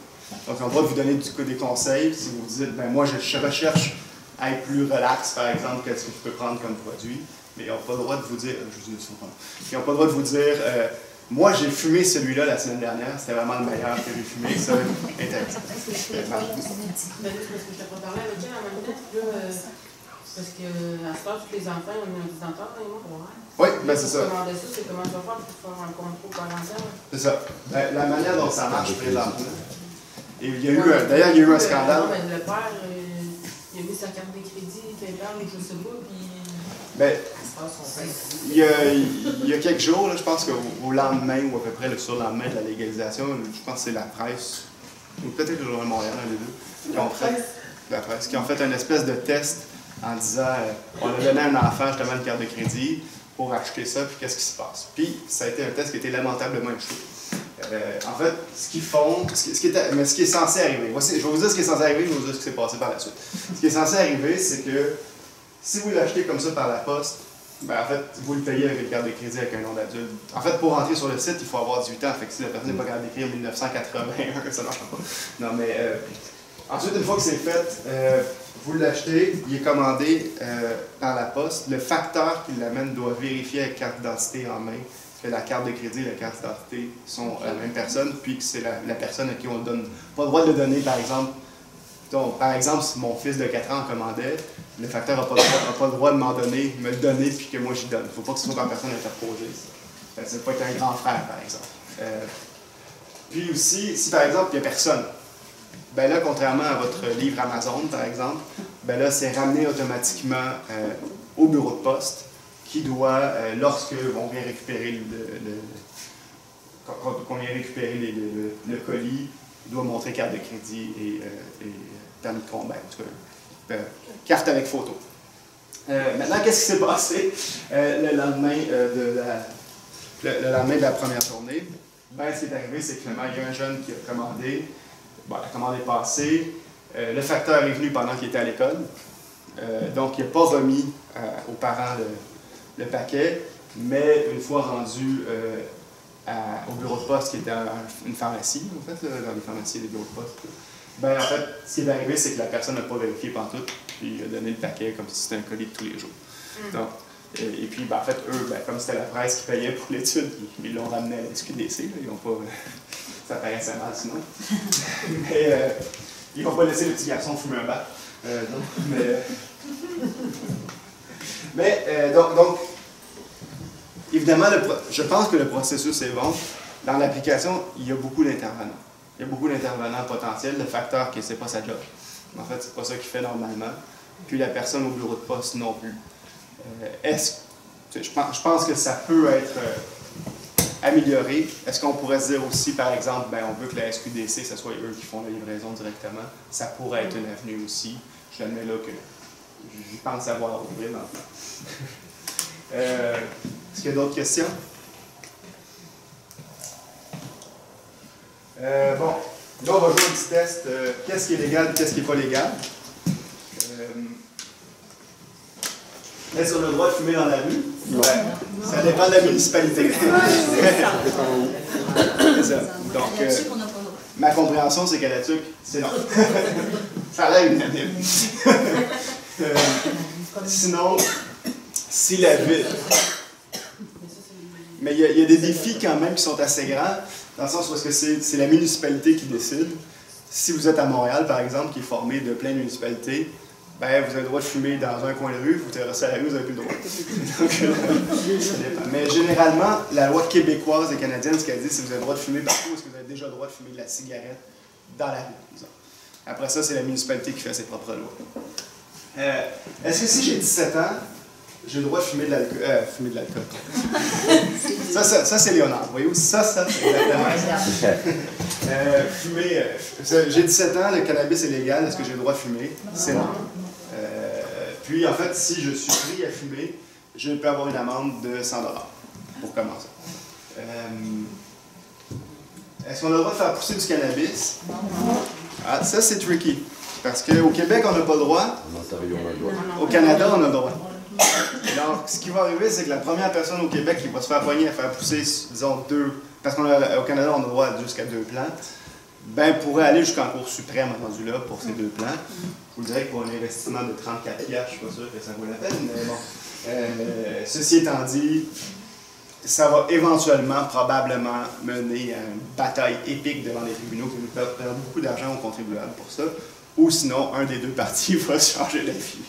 Donc, on va vous donner des conseils. Si vous dites, ben moi, je recherche à être plus relax, par exemple, qu'est-ce que je peux prendre comme produit, mais ils n'ont pas le droit de vous dire, ils n'ont pas le droit de vous dire, moi, j'ai fumé celui-là la semaine dernière, c'était vraiment le meilleur que j'ai fumé, ça, intéressant. Parce que je n'ai pas parlé avec elle en même temps, parce que à ce temps, tous les enfants ont un ordinateur dans les mots. Oui, ben c'est ça. C'est comment tu vas faire pour faire un contrôle parental? C'est ça. Ben, la manière dont ça marche présentement. Et il y a eu, d'ailleurs, il y a eu un scandale. Non, mais le père, il a mis sa carte de crédit, il parle, il ne sait pas, puis... Ben, il y a quelques jours, là, je pense qu'au lendemain, ou à peu près le surlendemain de la légalisation, je pense que c'est la presse, ou peut-être le Journal de Montréal, un des deux, qui ont fait une espèce de test en disant on a donné à un enfant justement une carte de crédit pour acheter ça, puis qu'est-ce qui se passe. Puis ça a été un test qui a été lamentablement échoué. En fait, ce qu'ils font, ce qui est censé arriver, je vais vous dire ce qui est censé arriver, je vais vous dire ce qui s'est passé par la suite. Ce qui est censé arriver, c'est que si vous l'achetez comme ça par la poste, ben en fait, vous le payez avec une carte de crédit avec un nom d'adulte. En fait, pour rentrer sur le site, il faut avoir 18 ans. Fait que si la personne n'est pas capable d'écrire 1981, ça ne marche pas. Non, mais ensuite, une fois que c'est fait, vous l'achetez, il est commandé par la poste. Le facteur qui l'amène doit vérifier avec carte d'identité en main que la carte de crédit et la carte d'identité sont la même personne, puis que c'est la personne à qui on le donne. Pas le droit de le donner, par exemple. Donc, par exemple, si mon fils de 4 ans en commandait, le facteur n'a pas le droit de m'en donner, me le donner, puis que moi j'y donne. Il ne faut pas que ce soit en personne interposée. Ça ne peut pas être un grand frère, par exemple. Puis aussi, si par exemple il n'y a personne, ben là, contrairement à votre livre Amazon, par exemple, ben là, c'est ramené automatiquement au bureau de poste, qui doit, lorsque on vient récupérer le colis, il doit montrer carte de crédit et permis de conduire, en tout cas, carte avec photo. Maintenant, qu'est-ce qui s'est passé le lendemain de la première journée? Ben, ce qui est arrivé, c'est que finalement, il y a un jeune qui a commandé. Bon, la commande est passée. Le facteur est venu pendant qu'il était à l'école. Donc, il n'a pas remis aux parents le paquet, mais une fois rendu au bureau de poste, qui était une pharmacie, en fait, dans les pharmacies et les bureaux de poste, ben, en fait, ce qui est arrivé, c'est que la personne n'a pas vérifié pantoute, puis il a donné le paquet comme si c'était un colis de tous les jours. Donc, et puis, ben, en fait, eux, ben, comme c'était la presse qui payait pour l'étude, ils l'ont ramené à la SQDC, là, ils n'ont pas... ça paraissait mal sinon. Mais ils n'ont pas laissé le petit garçon fumer un bat. Donc, évidemment, je pense que le processus est bon. Dans l'application, il y a beaucoup d'intervenants. Il y a beaucoup d'intervenants potentiels. Le facteur que c'est pas sa job. En fait, c'est pas ça qu'il fait normalement. Puis la personne au bureau de poste non plus. Je pense que ça peut être amélioré. Est-ce qu'on pourrait se dire aussi, par exemple, ben, on veut que la SQDC, ce soit eux qui font la livraison directement. Ça pourrait être une avenue aussi. Je l'admets là que je pense avoir ouvert maintenant. Est-ce qu'il y a d'autres questions? Bon, là on va jouer un petit test. Qu'est-ce qui est légal et qu'est-ce qui n'est pas légal? Est-ce qu'on a le droit de fumer dans la rue? Ouais. Ça dépend de la municipalité. C'est ça. Donc, ma compréhension, c'est qu'à la TUC, c'est non. Ça a l'air unanime. Sinon, si la ville... Mais il y a des défis quand même qui sont assez grands, dans le sens où c'est la municipalité qui décide. Si vous êtes à Montréal, par exemple, qui est formé de plein de municipalités, ben, vous avez le droit de fumer dans un coin de rue, vous terrassez à la rue, vous n'avez plus le droit. Donc, ça dépend. Mais généralement, la loi québécoise et canadienne, ce qu'elle dit, c'est que vous avez le droit de fumer partout, est-ce que vous avez déjà le droit de fumer de la cigarette dans la rue, disons. Après ça, c'est la municipalité qui fait ses propres lois. Est-ce que si j'ai 17 ans, j'ai le droit de fumer de l'alcool? Ça c'est Léonard, voyez-vous? Ça, c'est exactement ça. J'ai 17 ans, le cannabis est légal, est-ce que j'ai le droit de fumer? C'est non. Puis, en fait, si je suis pris à fumer, je peux avoir une amende de 100 $ pour commencer. Est-ce qu'on a le droit de faire pousser du cannabis? Ah, ça, c'est tricky. Parce qu'au Québec, on n'a pas le droit. En Ontario, on a le droit. Au Canada, on a le droit. Alors, ce qui va arriver, c'est que la première personne au Québec qui va se faire pogner à faire pousser, disons, parce qu'au Canada, on a le droit jusqu'à 2 plants, ben, pourrait aller jusqu'en Cour suprême rendu là pour ces 2 plants. Je vous dirais que pour un investissement de 34 $, je ne suis pas sûr que ça vaut la peine, mais bon. Ceci étant dit, ça va éventuellement, probablement, mener à une bataille épique devant les tribunaux qui nous perdent beaucoup d'argent aux contribuables pour ça, ou sinon, un des 2 partis va se changer la vie.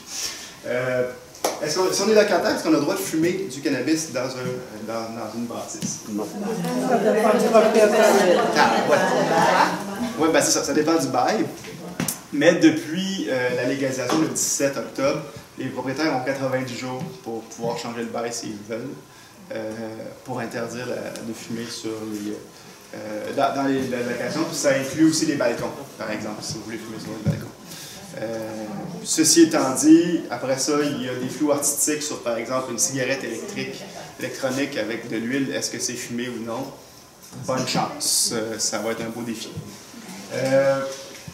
Si on est locataire, est-ce qu'on a le droit de fumer du cannabis dans une bâtisse? Non. Oui, ben c'est ça, ça dépend du bail. Mais depuis la légalisation le 17 octobre, les propriétaires ont 90 jours pour pouvoir changer le bail s'ils veulent, pour interdire de fumer dans les locations. Puis ça inclut aussi les balcons, par exemple, si vous voulez fumer sur les balcons. Ceci étant dit, après ça, il y a des flous artistiques sur, par exemple, une cigarette électronique avec de l'huile. Est-ce que c'est fumé ou non? Bonne chance. Ça va être un beau défi.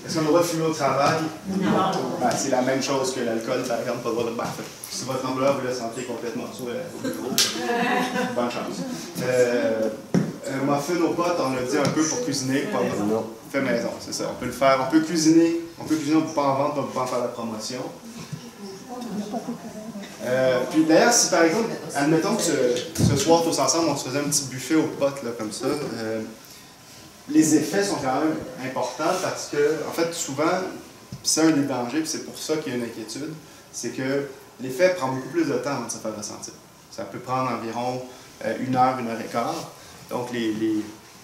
Est-ce qu'on a le droit de fumer au travail? Non. Ben, c'est la même chose que l'alcool, par exemple, pas le droit de... si votre employeur vous laisse entrer complètement au bureau, bonne chance. Muffin aux potes, on l'a dit un peu pour cuisiner. Non. Fait maison, c'est ça. On peut le faire. On peut cuisiner, on peut pas en vendre, on ne peut pas en faire la promotion. Puis d'ailleurs, si par exemple, admettons que ce soir, tous ensemble, on se faisait un petit buffet aux potes, là, comme ça, les effets sont quand même importants parce que, en fait, souvent, c'est un des dangers, puis c'est pour ça qu'il y a une inquiétude, c'est que l'effet prend beaucoup plus de temps avant de se faire ressentir. Ça peut prendre environ 1 heure, 1 heure et quart. Donc, les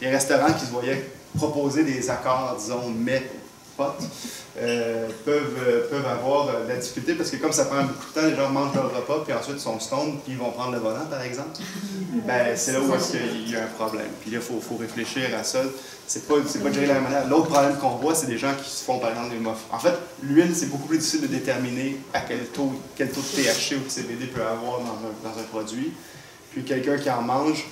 restaurants qui se voyaient proposer des accords, disons, potes, peuvent avoir de la difficulté parce que comme ça prend beaucoup de temps, les gens mangent leur repas, puis ensuite ils sont stoned, puis ils vont prendre le volant, par exemple. Ben, c'est là où est-ce qu'il y a un problème. Puis là, il faut réfléchir à ça. C'est pas de gérer la même manière. L'autre problème qu'on voit, c'est des gens qui se font, par exemple, des muffins. En fait, l'huile, c'est beaucoup plus difficile de déterminer à quel taux de THC ou de CBD peut avoir dans un produit. Puis quelqu'un qui en mange,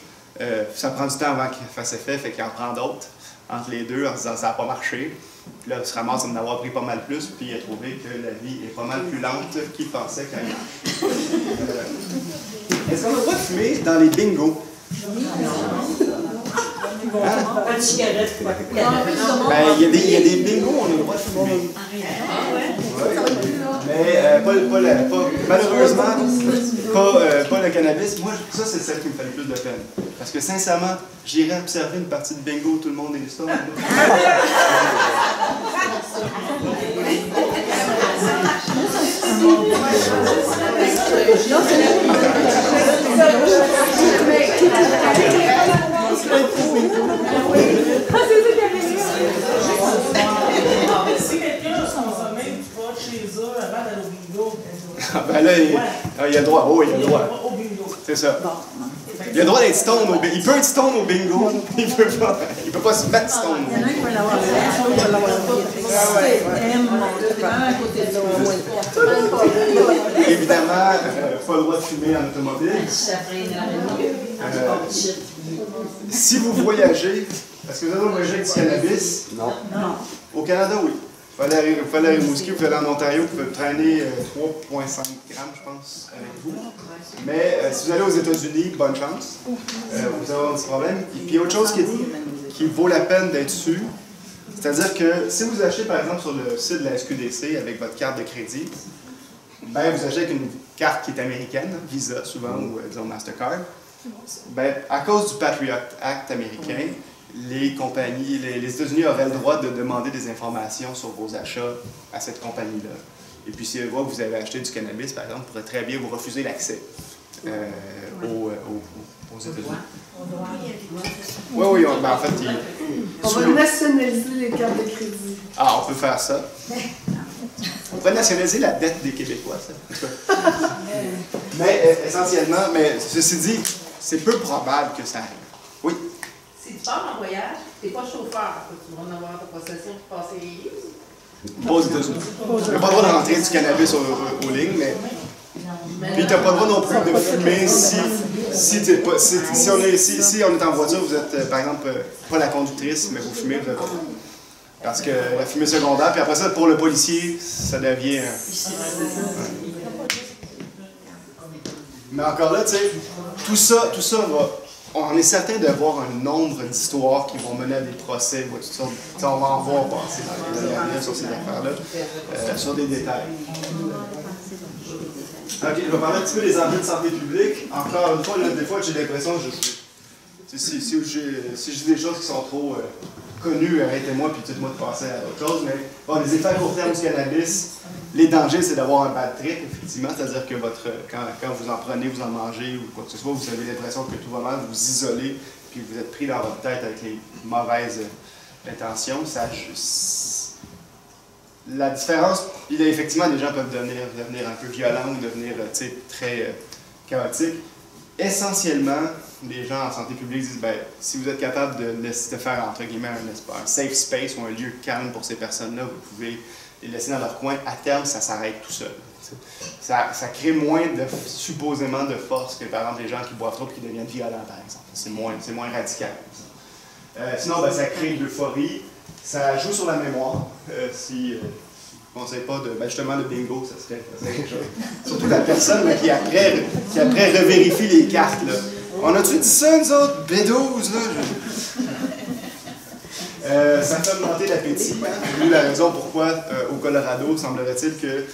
ça prend du temps avant qu'il fasse effet, fait qu'il en prend d'autres entre les deux en se disant ça n'a pas marché. Puis là, il se ramasse en avoir pris pas mal plus, puis il a trouvé que la vie est pas mal plus lente qu'il pensait quand il Est-ce qu'on a le droit de fumer dans les bingos? Pas de cigarette, quoi. Ben, il y a des bingos où on a le droit de fumer. Mais malheureusement, pas le cannabis. Moi, ça, c'est celle qui me fait le plus de peine. Parce que sincèrement, j'irais observer une partie de bingo où tout le monde est stone. Non, c'est Ah, ben là, il a le droit. Oh, il a le droit. Au bingo. C'est ça. Il a le droit d'être stone au bingo. Il peut être stone au bingo. Il peut pas se mettre stone. Il y en a un qui va l'avoir le vert, l'autre va l'avoir le vert. Évidemment, pas le droit de fumer en automobile. Si vous voyagez, est-ce que vous avez voyagé avec du cannabis? Non. Au Canada, oui. Vous pouvez aller à Rimouski, vous pouvez aller en Ontario, vous pouvez traîner 3,5 grammes, je pense, avec vous. Mais si vous allez aux États-Unis, bonne chance. Vous allez avoir un petit problème. Et puis, autre chose qui vaut la peine d'être sûr, c'est-à-dire que si vous achetez, par exemple, sur le site de la SQDC avec votre carte de crédit, ben, vous achetez avec une carte qui est américaine, Visa souvent, ou disons Mastercard. Ben, à cause du Patriot Act américain, les compagnies, les États-Unis auraient le droit de demander des informations sur vos achats à cette compagnie-là. Et puis, si vous avez acheté du cannabis, par exemple, pourrait très bien vous refuser l'accès aux États-Unis. Oui, ben, en fait, On va nationaliser les cartes de crédit. Ah, on peut faire ça. On pourrait nationaliser la dette des Québécois, ça. Mais essentiellement, ceci dit, c'est peu probable que ça arrive. Oui? Si tu pars en voyage, tu n'es pas chauffeur, tu vas en avoir ta possession pour passer les lignes. Pas aux États-Unis. Tu n'as pas le droit de rentrer du cannabis aux lignes, mais. Puis tu n'as pas le droit non plus de fumer si on est en voiture, vous êtes, par exemple, pas la conductrice, mais vous fumez, vous avez pas le droit. Parce que la fumée secondaire, puis après ça, pour le policier, ça devient. Mais encore là, tu sais, tout ça va. On est certain d'avoir un nombre d'histoires qui vont mener à des procès, toutes sortes. On va en voir passer dans les années sur ces affaires-là, sur des détails. Ok, je vais parler un petit peu des enjeux de santé publique. Encore une fois, là, des fois, j'ai l'impression que si je dis des choses qui sont trop connues, arrêtez-moi, puis dites-moi de passer à autre chose. Mais bon, les effets à court terme du cannabis, les dangers, c'est d'avoir un bad trip, effectivement. C'est-à-dire que quand vous en prenez, vous en mangez ou quoi que ce soit, vous avez l'impression que tout va mal, vous vous isolez, puis vous êtes pris dans votre tête avec les mauvaises intentions. La différence, puis là, effectivement, les gens peuvent devenir un peu violents ou devenir très chaotiques. Essentiellement, les gens en santé publique disent, ben, si vous êtes capable de faire, entre guillemets, un safe space ou un lieu calme pour ces personnes-là, vous pouvez les laisser dans leur coin. À terme, ça s'arrête tout seul. Ça crée moins supposément de force que, par exemple, les gens qui boivent trop et qui deviennent violents, par exemple. C'est moins radical. Sinon, ben, ça crée de l'euphorie. Ça joue sur la mémoire. Si vous ne pensez pas justement le bingo, ça serait quelque chose. Surtout la personne là, qui après revérifie les cartes. Là. On a-tu dit ça, nous autres? B12, là? Ça fait augmenter l'appétit. D'où la raison pourquoi, au Colorado, semblerait-il que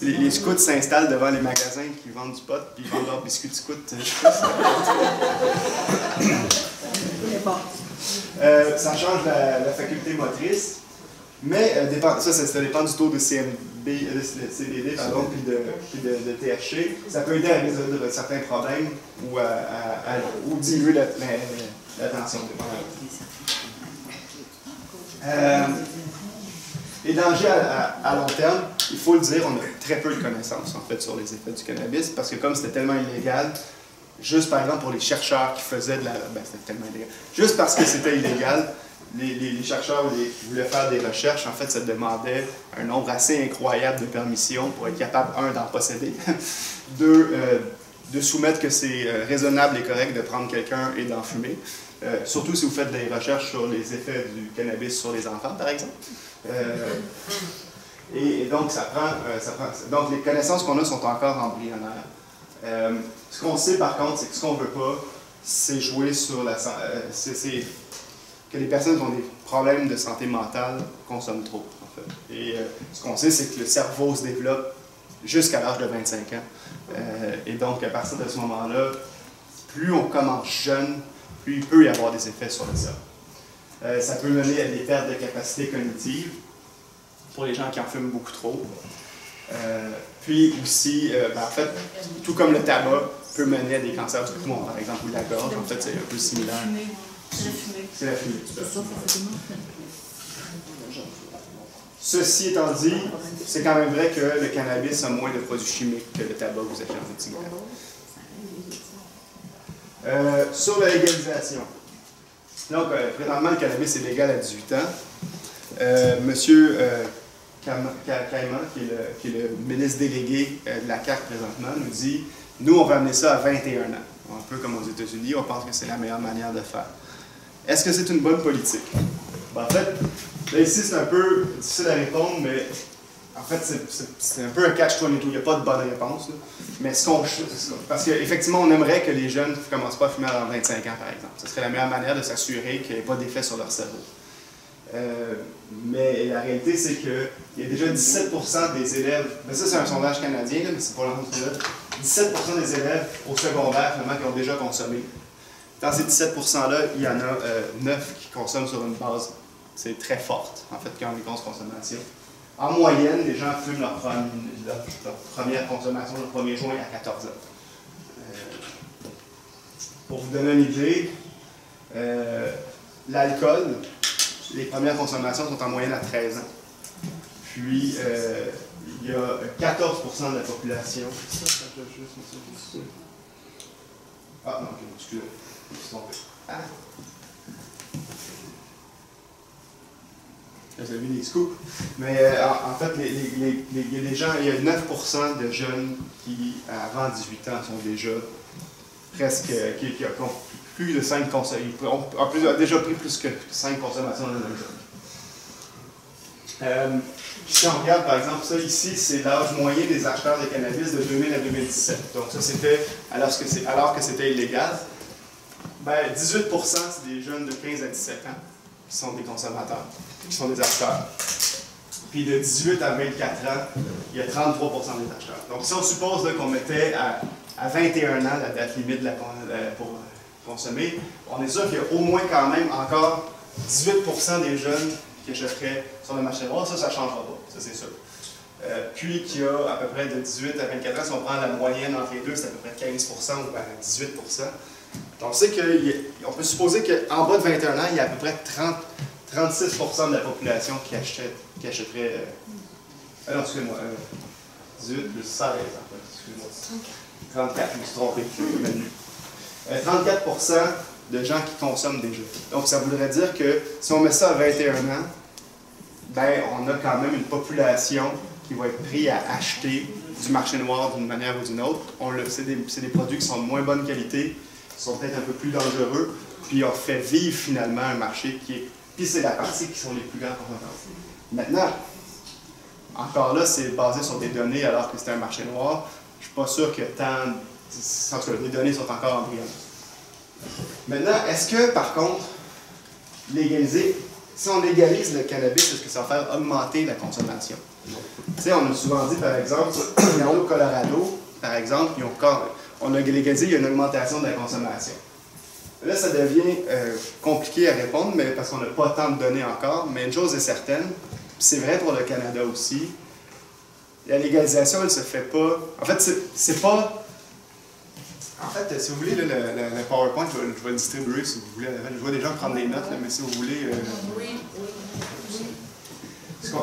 les scouts s'installent devant les magasins qui vendent du pot puis ils vendent leurs biscuits de scouts. Ça change la faculté motrice, mais ça dépend du taux de CBD pardon, puis de THC. Ça peut aider à résoudre certains problèmes ou diminuer la tension. Les dangers à long terme, il faut le dire, on a très peu de connaissances en fait sur les effets du cannabis parce que comme c'était tellement illégal, juste par exemple pour les chercheurs qui faisaient c'était tellement illégal. Juste parce que c'était illégal, les chercheurs qui voulaient faire des recherches, en fait, ça demandait un nombre assez incroyable de permissions pour être capable, un, d'en posséder, deux, de soumettre que c'est raisonnable et correct de prendre quelqu'un et d'en fumer. Surtout si vous faites des recherches sur les effets du cannabis sur les enfants, par exemple. Et donc, donc, les connaissances qu'on a sont encore embryonnaires. Ce qu'on sait, par contre, c'est que ce qu'on ne veut pas, c'est jouer sur la santé. Que les personnes qui ont des problèmes de santé mentale consomment trop, en fait. Et ce qu'on sait, c'est que le cerveau se développe jusqu'à l'âge de 25 ans. Et donc, à partir de ce moment-là, plus on commence jeune, plus il peut y avoir des effets sur le cerveau. Ça peut mener à des pertes de capacité cognitive pour les gens qui en fument beaucoup trop. Puis aussi, en fait, tout comme le tabac peut mener à des cancers du poumon, par exemple, ou de la gorge. En fait, c'est un peu similaire. C'est la fumée. C'est la fumée. Ceci étant dit, c'est quand même vrai que le cannabis a moins de produits chimiques que le tabac ou les échanges de cigarettes. Sur la légalisation. Donc, présentement, le cannabis est légal à 18 ans. Monsieur Caïman, qui est le ministre délégué de la CAQ présentement, nous dit « Nous, on va amener ça à 21 ans. » Un peu comme aux États-Unis, on pense que c'est la meilleure manière de faire. Est-ce que c'est une bonne politique? Ben, en fait, là ici, c'est un peu difficile à répondre, mais en fait, c'est un peu un catch-22. Il n'y a pas de bonne réponse. Là. Mais parce qu'effectivement, on aimerait que les jeunes ne commencent pas à fumer avant 25 ans, par exemple. Ce serait la meilleure manière de s'assurer qu'il n'y ait pas d'effet sur leur cerveau. Mais la réalité, c'est qu'il y a déjà 17% des élèves, ben ça c'est un sondage canadien, là, mais c'est pas l'entrée-là, 17% des élèves au secondaire, finalement, qui ont déjà consommé. Dans ces 17%-là, il y en a 9 qui consomment sur une base, c'est très forte, en fait, quand on y pense consommation. En moyenne, les gens fument leur première consommation le 1er juin à 14 ans. Pour vous donner une idée, l'alcool, les premières consommations sont en moyenne à 13 ans. Puis, il y a 14% de la population. Ah non, excusez-moi. Je me suis trompé. Vous avez vu les scoops. Mais en fait, il y a des gens, il y a 9% de jeunes qui, avant 18 ans, sont déjà presque, qui ont plus de 5 consommations, ont déjà pris plus que 5 consommations dans un jeune. Si on regarde par exemple ça ici, c'est l'âge moyen des acheteurs de cannabis de 2000 à 2017. Donc ça c'était alors que c'était illégal. Ben, 18% c'est des jeunes de 15 à 17 ans qui sont des consommateurs, qui sont des acheteurs. Puis de 18 à 24 ans, il y a 33% des acheteurs. Donc si on suppose qu'on mettait à 21 ans la date limite pour consommer, on est sûr qu'il y a au moins quand même encore 18% des jeunes qui achèteraient sur le marché noir. Ça ne changera pas, ça c'est sûr. Puis qu'il y a à peu près de 18 à 24 ans, si on prend la moyenne entre les deux, c'est à peu près 15% ou 18%. Donc, c'est qu'on peut supposer qu'en bas de 21 ans, il y a à peu près 36% de la population qui achèterait. Non, excusez-moi. 18 plus 16, en fait. Excusez-moi. 34, je me suis trompé. 34% de gens qui consomment déjà. Donc, ça voudrait dire que si on met ça à 21 ans, ben, on a quand même une population qui va être prise à acheter du marché noir d'une manière ou d'une autre. C'est des produits qui sont de moins bonne qualité, qui sont peut-être un peu plus dangereux, puis on fait vivre finalement un marché qui est... Puis c'est la partie qui sont les plus grands consommateurs. Maintenant, encore là, c'est basé sur des données alors que c'est un marché noir. Je ne suis pas sûr que tant... En tout cas, les données sont encore embryonnaires. Maintenant, est-ce que, par contre, si on légalise le cannabis, est-ce que ça va faire augmenter la consommation? Tu sais, on a souvent dit, par exemple, au Colorado, par exemple, on a légalisé, il y a une augmentation de la consommation. Là, ça devient compliqué à répondre, mais parce qu'on n'a pas tant de données encore, mais une chose est certaine, c'est vrai pour le Canada aussi, la légalisation, elle ne se fait pas... En fait, c'est pas... En fait, si vous voulez, le PowerPoint, je vais le distribuer si vous voulez. Je vois des gens prendre des notes, là, mais si vous voulez... Oui. Là,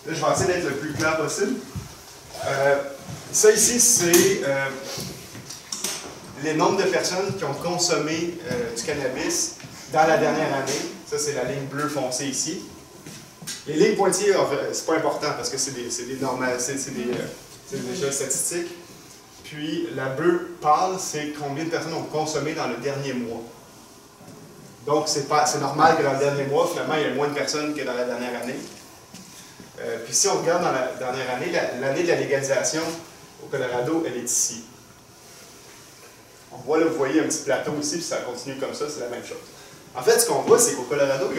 je vais essayer d'être le plus clair possible. Ça ici, c'est les nombres de personnes qui ont consommé du cannabis dans la dernière année. Ça, c'est la ligne bleue foncée ici. Les lignes pointillées, c'est pas important parce que c'est des échelles statistiques. Puis la bleue pâle, c'est combien de personnes ont consommé dans le dernier mois. Donc, c'est normal que dans le dernier mois, finalement, il y a moins de personnes que dans la dernière année. Puis si on regarde dans la dernière année, l'année de la légalisation au Colorado, elle est ici. On voit là, vous voyez un petit plateau ici, puis ça continue comme ça, c'est la même chose. En fait, ce qu'on voit, c'est qu'au Colorado,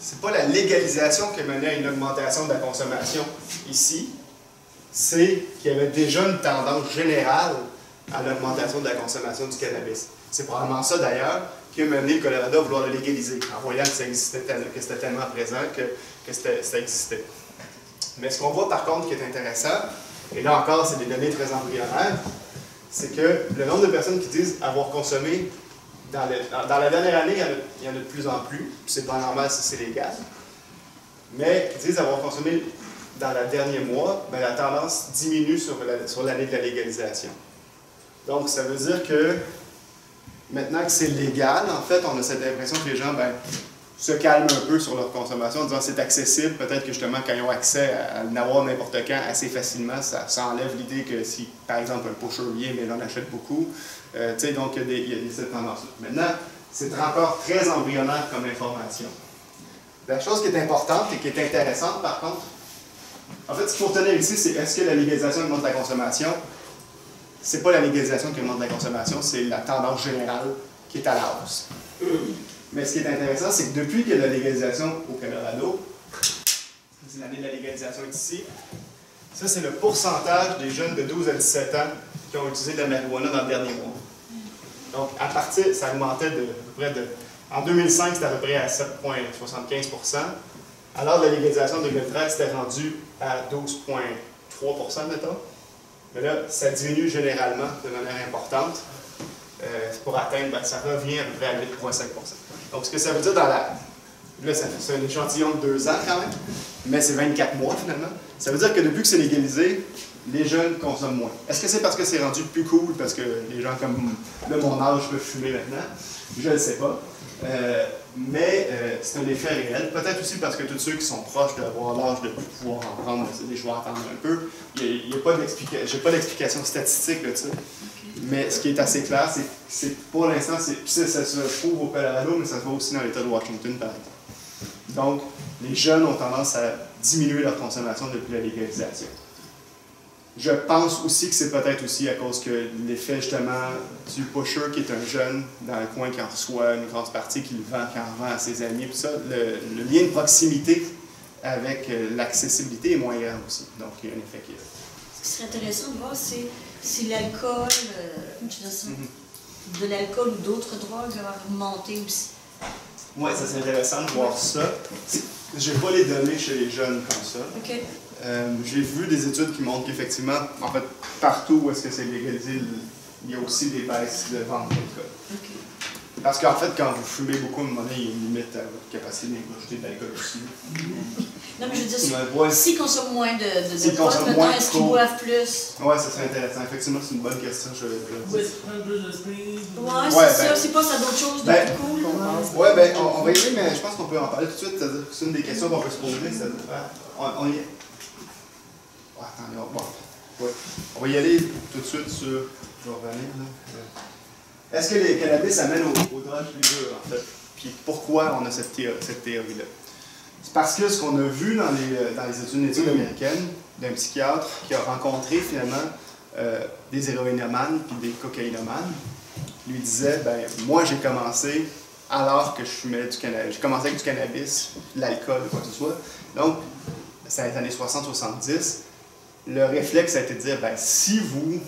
c'est pas la légalisation qui a mené à une augmentation de la consommation ici, c'est qu'il y avait déjà une tendance générale à l'augmentation de la consommation du cannabis. C'est probablement ça, d'ailleurs, qui a mené le Colorado à vouloir le légaliser, en voyant que c'était tellement présent que ça existait. Mais ce qu'on voit, par contre, qui est intéressant, et là encore, c'est des données très embryonnaires, c'est que le nombre de personnes qui disent avoir consommé dans la dernière année, il y en a de plus en plus, c'est pas normal si c'est légal. Mais ils disent avoir consommé dans le dernier mois, ben, la tendance diminue sur l'année de la légalisation. Donc, ça veut dire que maintenant que c'est légal, en fait, on a cette impression que les gens se calment un peu sur leur consommation en disant c'est accessible. Peut-être que justement, quand ils ont accès à en avoir n'importe quand assez facilement, ça enlève l'idée que si, par exemple, un pusher vient, mais on en achète beaucoup. Donc, il y a cette tendance-là. Maintenant, c'est encore très embryonnaire comme information. La chose qui est importante et qui est intéressante, par contre, en fait, ce qu'il faut retenir ici, c'est est-ce que la légalisation augmente la consommation? C'est pas la légalisation qui augmente la consommation, c'est la tendance générale qui est à la hausse. Mais ce qui est intéressant, c'est que depuis qu'il y a la légalisation au Colorado, c'est l'année de la légalisation est ici, ça c'est le pourcentage des jeunes de 12 à 17 ans qui ont utilisé de la marijuana dans le dernier mois. Donc, à partir, ça augmentait de près de... En 2005, c'était à peu près à 7,75 %. Alors, la légalisation de 2013, c'était rendu à 12,3 %, mettons. Mais là, ça diminue généralement de manière importante. Pour atteindre, ça revient à peu près à 8,5 %. Donc, ce que ça veut dire dans la... Là, c'est un échantillon de 2 ans quand même, mais c'est 24 mois finalement. Ça veut dire que depuis que c'est légalisé, les jeunes consomment moins. Est-ce que c'est parce que c'est rendu plus cool, parce que les gens comme de mon âge peuvent fumer maintenant? Je ne le sais pas. Mais c'est un effet réel. Peut-être aussi parce que tous ceux qui sont proches d'avoir l'âge de pouvoir en prendre, des choix à attendre un peu. Il n'y a pas d'explication statistique de ça. Mais ce qui est assez clair, c'est que pour l'instant, ça se trouve au Colorado, mais ça se voit aussi dans l'État de Washington, par exemple. Donc, les jeunes ont tendance à diminuer leur consommation depuis la légalisation. Je pense aussi que c'est peut-être aussi à cause que l'effet justement du pusher qui est un jeune dans le coin qui en reçoit une grosse partie, qui en vend à ses amis, tout ça, le lien de proximité avec l'accessibilité est moins grand aussi. Donc il y a un effet qui est là. Ce qui serait intéressant de voir, c'est si l'alcool, de l'alcool ou d'autres drogues ont augmenté aussi. Oui, ça serait intéressant de voir ça. Je n'ai pas les données chez les jeunes comme ça. Okay. J'ai vu des études qui montrent qu'effectivement, en fait, partout où est-ce que c'est légalisé, il y a aussi des baisses de vente d'alcool. Okay. Parce qu'en fait, quand vous fumez beaucoup, à un moment donné, il y a une limite à votre capacité d'ingurgiter de l'alcool aussi. Non, mais je veux dire, s'ils consomment moins de moins, est-ce qu'ils boivent plus? Oui, ça serait intéressant. Effectivement, c'est une bonne question. Ou est-ce qu'ils prennent plus de speed? Ouais, c'est ça. C'est pas ça d'autres choses de plus cool. Oui, on va y aller, mais je pense qu'on peut en parler tout de suite. C'est une des questions qu'on peut se poser. On y... Attendez, on va y aller tout de suite sur... Je vais revenir, là. Est-ce que les cannabis amènent aux drogues plus dures, en fait? Puis pourquoi on a cette théorie-là? C'est parce que ce qu'on a vu dans les études américaines d'un psychiatre qui a rencontré finalement des héroïnomanes puis des cocaïnomanes, lui disait, moi j'ai commencé alors que je fumais du cannabis. J'ai commencé avec du cannabis, de l'alcool, quoi que ce soit. Donc, c'est les années 60-70. Le réflexe a été de dire, si vous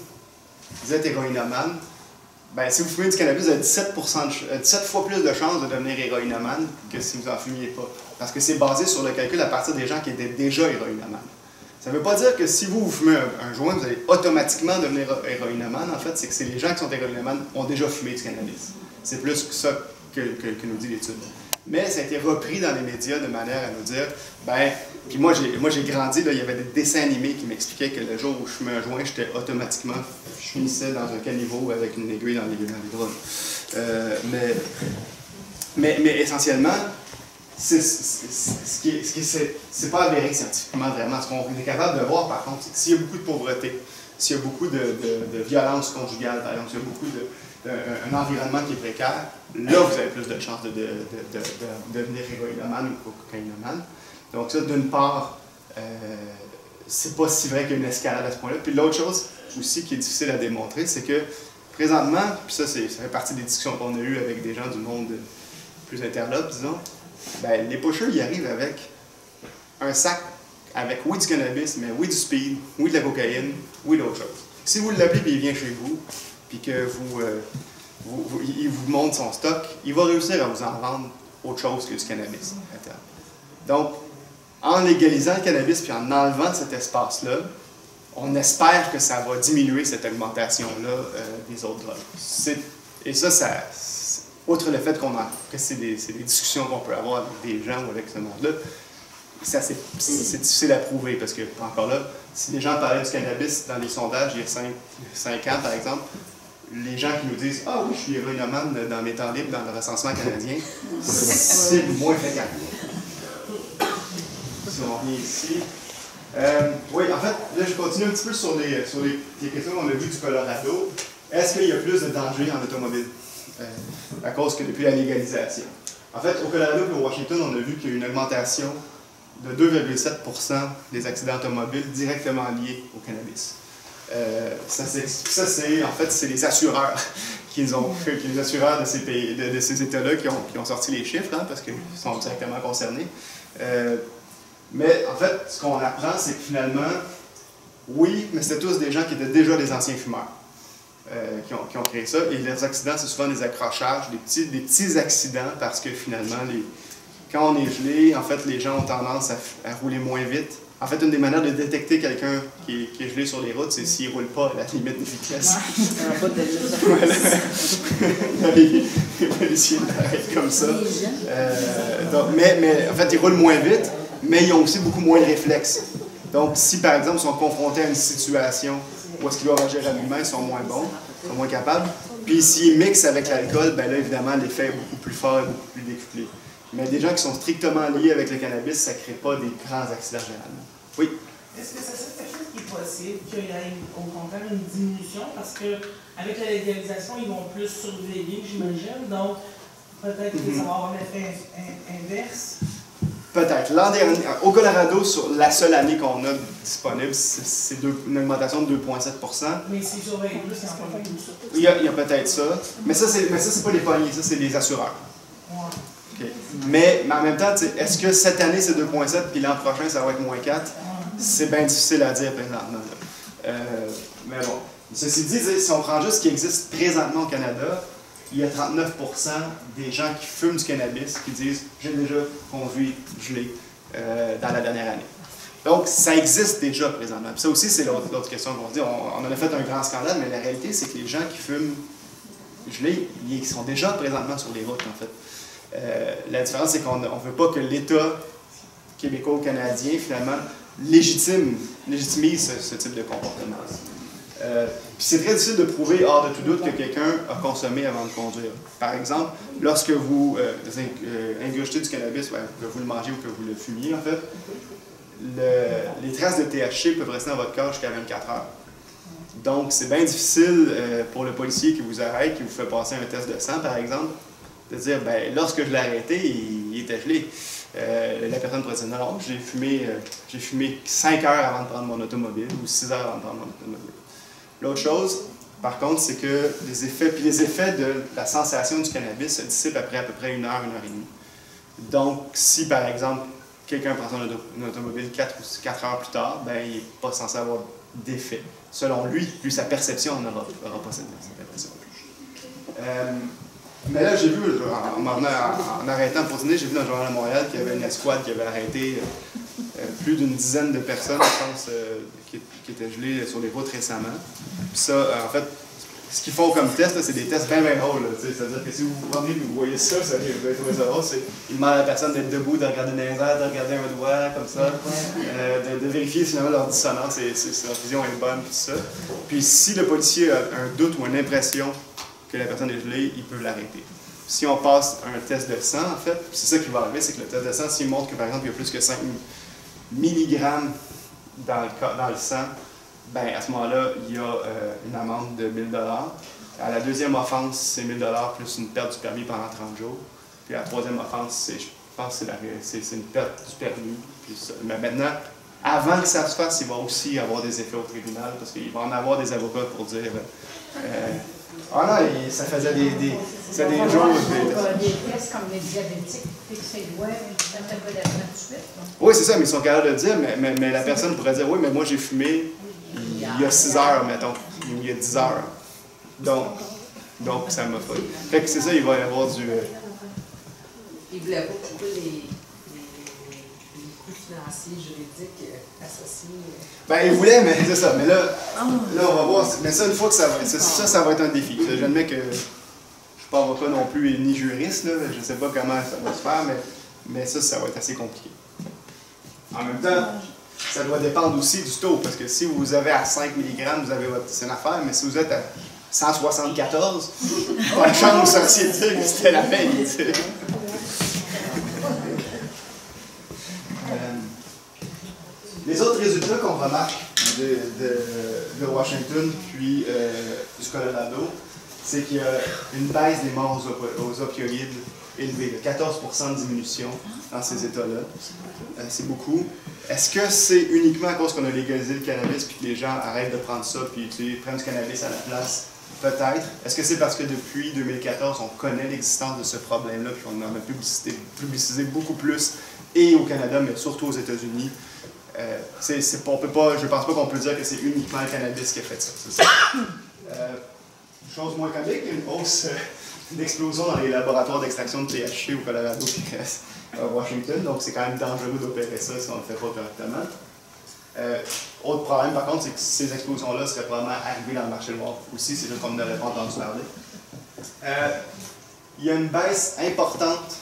êtes héroïnomane, si vous fumez du cannabis, vous avez 17 fois plus de chances de devenir héroïnomane que si vous n'en fumiez pas. Parce que c'est basé sur le calcul à partir des gens qui étaient déjà héroïnomanes. Ça ne veut pas dire que si vous fumez un joint, vous allez automatiquement devenir héroïnomane. En fait, c'est que les gens qui sont héroïnomanes ont déjà fumé du cannabis. C'est plus que ça que nous dit l'étude. Mais ça a été repris dans les médias de manière à nous dire, puis moi j'ai grandi, là, il y avait des dessins animés qui m'expliquaient que le jour où je fumais un joint, je finissais dans un caniveau avec une aiguille dans les drones. Mais essentiellement, c'est pas avéré scientifiquement vraiment. Ce qu'on est capable de voir par contre, c'est que s'il y a beaucoup de pauvreté, s'il y a beaucoup de violence conjugale, par exemple, s'il y a beaucoup un environnement qui est précaire, là vous avez plus de chances de devenir héroïnomane ou cocaïnomane. Donc ça, d'une part, c'est pas si vrai qu'il y a une escalade à ce point-là. Puis l'autre chose aussi qui est difficile à démontrer, c'est que présentement, puis ça fait partie des discussions qu'on a eues avec des gens du monde plus interlope, disons, les pushers, ils arrivent avec un sac avec oui du cannabis, mais oui du speed, oui de la cocaïne, oui d'autres choses. Si vous l'appelez et il vient chez vous, puis que il vous montre son stock, il va réussir à vous en vendre autre chose que du cannabis à terme. Donc, en légalisant le cannabis puis en enlevant cet espace-là, on espère que ça va diminuer cette augmentation-là des autres drogues. Et ça, outre le fait que c'est des discussions qu'on peut avoir avec des gens ou avec ce monde-là, c'est difficile à prouver parce que, encore là, si les gens parlaient du cannabis dans les sondages il y a 5 ans, par exemple, les gens qui nous disent « Ah oui, je suis héroïnomane dans mes temps libres dans le recensement canadien », c'est moins fréquent. Si on revient ici. Oui, en fait, là, je continue un petit peu sur les questions qu'on a vues du Colorado. Est-ce qu'il y a plus de danger en automobile à cause que depuis la légalisation? En fait, au Colorado et au Washington, on a vu qu'il y a eu une augmentation de 2,7% des accidents automobiles directement liés au cannabis. Ça, c'est les assureurs les assureurs de ces pays, de ces États-là qui ont sorti les chiffres, hein, parce qu'ils sont directement concernés. Mais en fait, ce qu'on apprend, c'est que finalement, oui, mais c'était tous des gens qui étaient déjà des anciens fumeurs qui ont créé ça. Et les accidents, c'est souvent des accrochages, des petits accidents, parce que finalement, quand on est gelé, en fait, les gens ont tendance à rouler moins vite. En fait, une des manières de détecter quelqu'un qui est gelé sur les routes, c'est s'il ne roule pas à la limite de vitesse. Voilà. Les policiers l'arrêtent comme ça. Mais en fait, ils roulent moins vite, mais ils ont aussi beaucoup moins de réflexes. Donc, si par exemple, ils sont confrontés à une situation où est-ce qu'ils doivent agir rapidement, ils sont moins bons, ils sont moins capables. Puis s'ils mixent avec l'alcool, ben là, évidemment, l'effet est beaucoup plus fort et beaucoup plus décuplé. Mais des gens qui sont strictement liés avec le cannabis, ça ne crée pas des grands accidents généralement. Oui? Est-ce que ça serait quelque chose qui est possible, qu'il y ait au contraire une diminution? Parce qu'avec la légalisation, ils vont plus surveiller, j'imagine. Donc, peut-être que ça va avoir un effet inverse. Peut-être. L'an dernier, au Colorado, sur la seule année qu'on a disponible, c'est une augmentation de 2,7%. Mais c'est surveillé plus, c'est encore plus. Il y a peut-être ça. Mais ça, c'est pas les poignées, ça, c'est les assureurs. Ouais. Okay. Mais en même temps, est-ce que cette année, c'est 2,7 puis l'an prochain, ça va être moins 4? C'est bien difficile à dire présentement. Mais bon. Ceci dit, si on prend juste ce qui existe présentement au Canada, il y a 39% des gens qui fument du cannabis qui disent « j'ai déjà conduit gelé dans la dernière année ». Donc, ça existe déjà présentement. Puis ça aussi, c'est l'autre question qu'on se dit. On en a fait un grand scandale, mais la réalité, c'est que les gens qui fument gelé, ils sont déjà présentement sur les routes, en fait. La différence, c'est qu'on ne veut pas que l'État québécois-canadien, finalement, légitimise ce type de comportement. Puis c'est très difficile de prouver, hors de tout doute, que quelqu'un a consommé avant de conduire. Par exemple, lorsque vous ingurgitez du cannabis, que vous le mangez ou que vous le fumiez, en fait, les traces de THC peuvent rester dans votre corps jusqu'à 24 heures. Donc, c'est bien difficile pour le policier qui vous arrête, qui vous fait passer un test de sang, par exemple, de dire, ben, lorsque je l'ai arrêté, il était gelé. La personne pourrait dire, non, j'ai fumé 5 heures avant de prendre mon automobile, ou 6 heures avant de prendre mon automobile. L'autre chose, par contre, c'est que les effets de la sensation du cannabis se dissipent après à peu près 1 heure, 1 heure et demie. Donc, si par exemple, quelqu'un prend son automobile 4 heures plus tard, ben, il n'est pas censé avoir d'effet. Selon lui, sa perception n'aura pas cette impression. Mais là, j'ai vu, en arrêtant pour dîner, j'ai vu dans le Journal de Montréal qu'il y avait une escouade qui avait arrêté plus d'une dizaine de personnes, je pense, qui étaient gelées sur les routes récemment. Puis ça, en fait, ce qu'ils font comme test, c'est des tests bien drôles. C'est-à-dire que si vous vous rendez et vous voyez ça, vous allez trouver ça drôle. Ils demandent à la personne d'être debout, de regarder dans les airs, de regarder un doigt, comme ça, de vérifier finalement leur dissonance, si leur vision est bonne, tout ça. Puis si le policier a un doute ou une impression que la personne est gelée, il peut l'arrêter. Si on passe un test de sang, en fait, c'est ça qui va arriver, c'est que le test de sang, s'il montre que par exemple il y a plus que 5 mg dans le sang, ben, à ce moment-là, il y a une amende de 1 000 $. À la deuxième offense, c'est 1 000 $ plus une perte du permis pendant 30 jours. Puis la troisième offense, je pense que c'est une perte du permis. Puis ça. Mais maintenant, avant que ça se fasse, il va aussi avoir des effets au tribunal, parce qu'il va en avoir des avocats pour dire ah non, ça faisait des jours. Des tests comme les diabétiques, fixer les doigts, ça fait pas d'argent tout de suite. Oui, c'est ça, mais ils sont capables de le dire, mais la personne pourrait dire oui, mais moi j'ai fumé il y a 6 heures, mettons, ou il y a 10 heures. Donc ça m'a fait. Fait que c'est ça, il va y avoir du. Il voulait pas pourquoi les coûts financiers, juridiques associés. Ben, il voulait, mais c'est ça. Mais là, on va voir. Mais ça, une fois que ça va être un défi. J'admets que je ne suis pas avocat non plus ni juriste, là. Je ne sais pas comment ça va se faire, mais ça va être assez compliqué. En même temps, ça doit dépendre aussi du taux, parce que si vous avez à 5 mg, vous avez votre c'est une affaire, mais si vous êtes à 174, pas de chance, vous sortiez dire que c'était la peine. Les autres résultats qu'on remarque de Washington puis du Colorado, c'est qu'il y a une baisse des morts aux opioïdes élevée, de 14% de diminution dans ces États-là. C'est beaucoup. Est-ce que c'est uniquement à cause qu'on a légalisé le cannabis puis que les gens arrêtent de prendre ça puis prennent du cannabis à la place? Peut-être. Est-ce que c'est parce que depuis 2014, on connaît l'existence de ce problème-là puis qu'on en a publicisé beaucoup plus, et au Canada, mais surtout aux États-Unis? On peut pas, je ne pense pas qu'on peut dire que c'est uniquement le cannabis qui a fait ça. C'est ça. Chose moins comique, une hausse d'explosion dans les laboratoires d'extraction de THC au Colorado et à Washington, donc c'est quand même dangereux d'opérer ça si on ne le fait pas correctement. Autre problème par contre, c'est que ces explosions-là seraient probablement arrivées dans le marché noir aussi, c'est juste qu'on n'aurait pas entendu parler. Il y a une baisse importante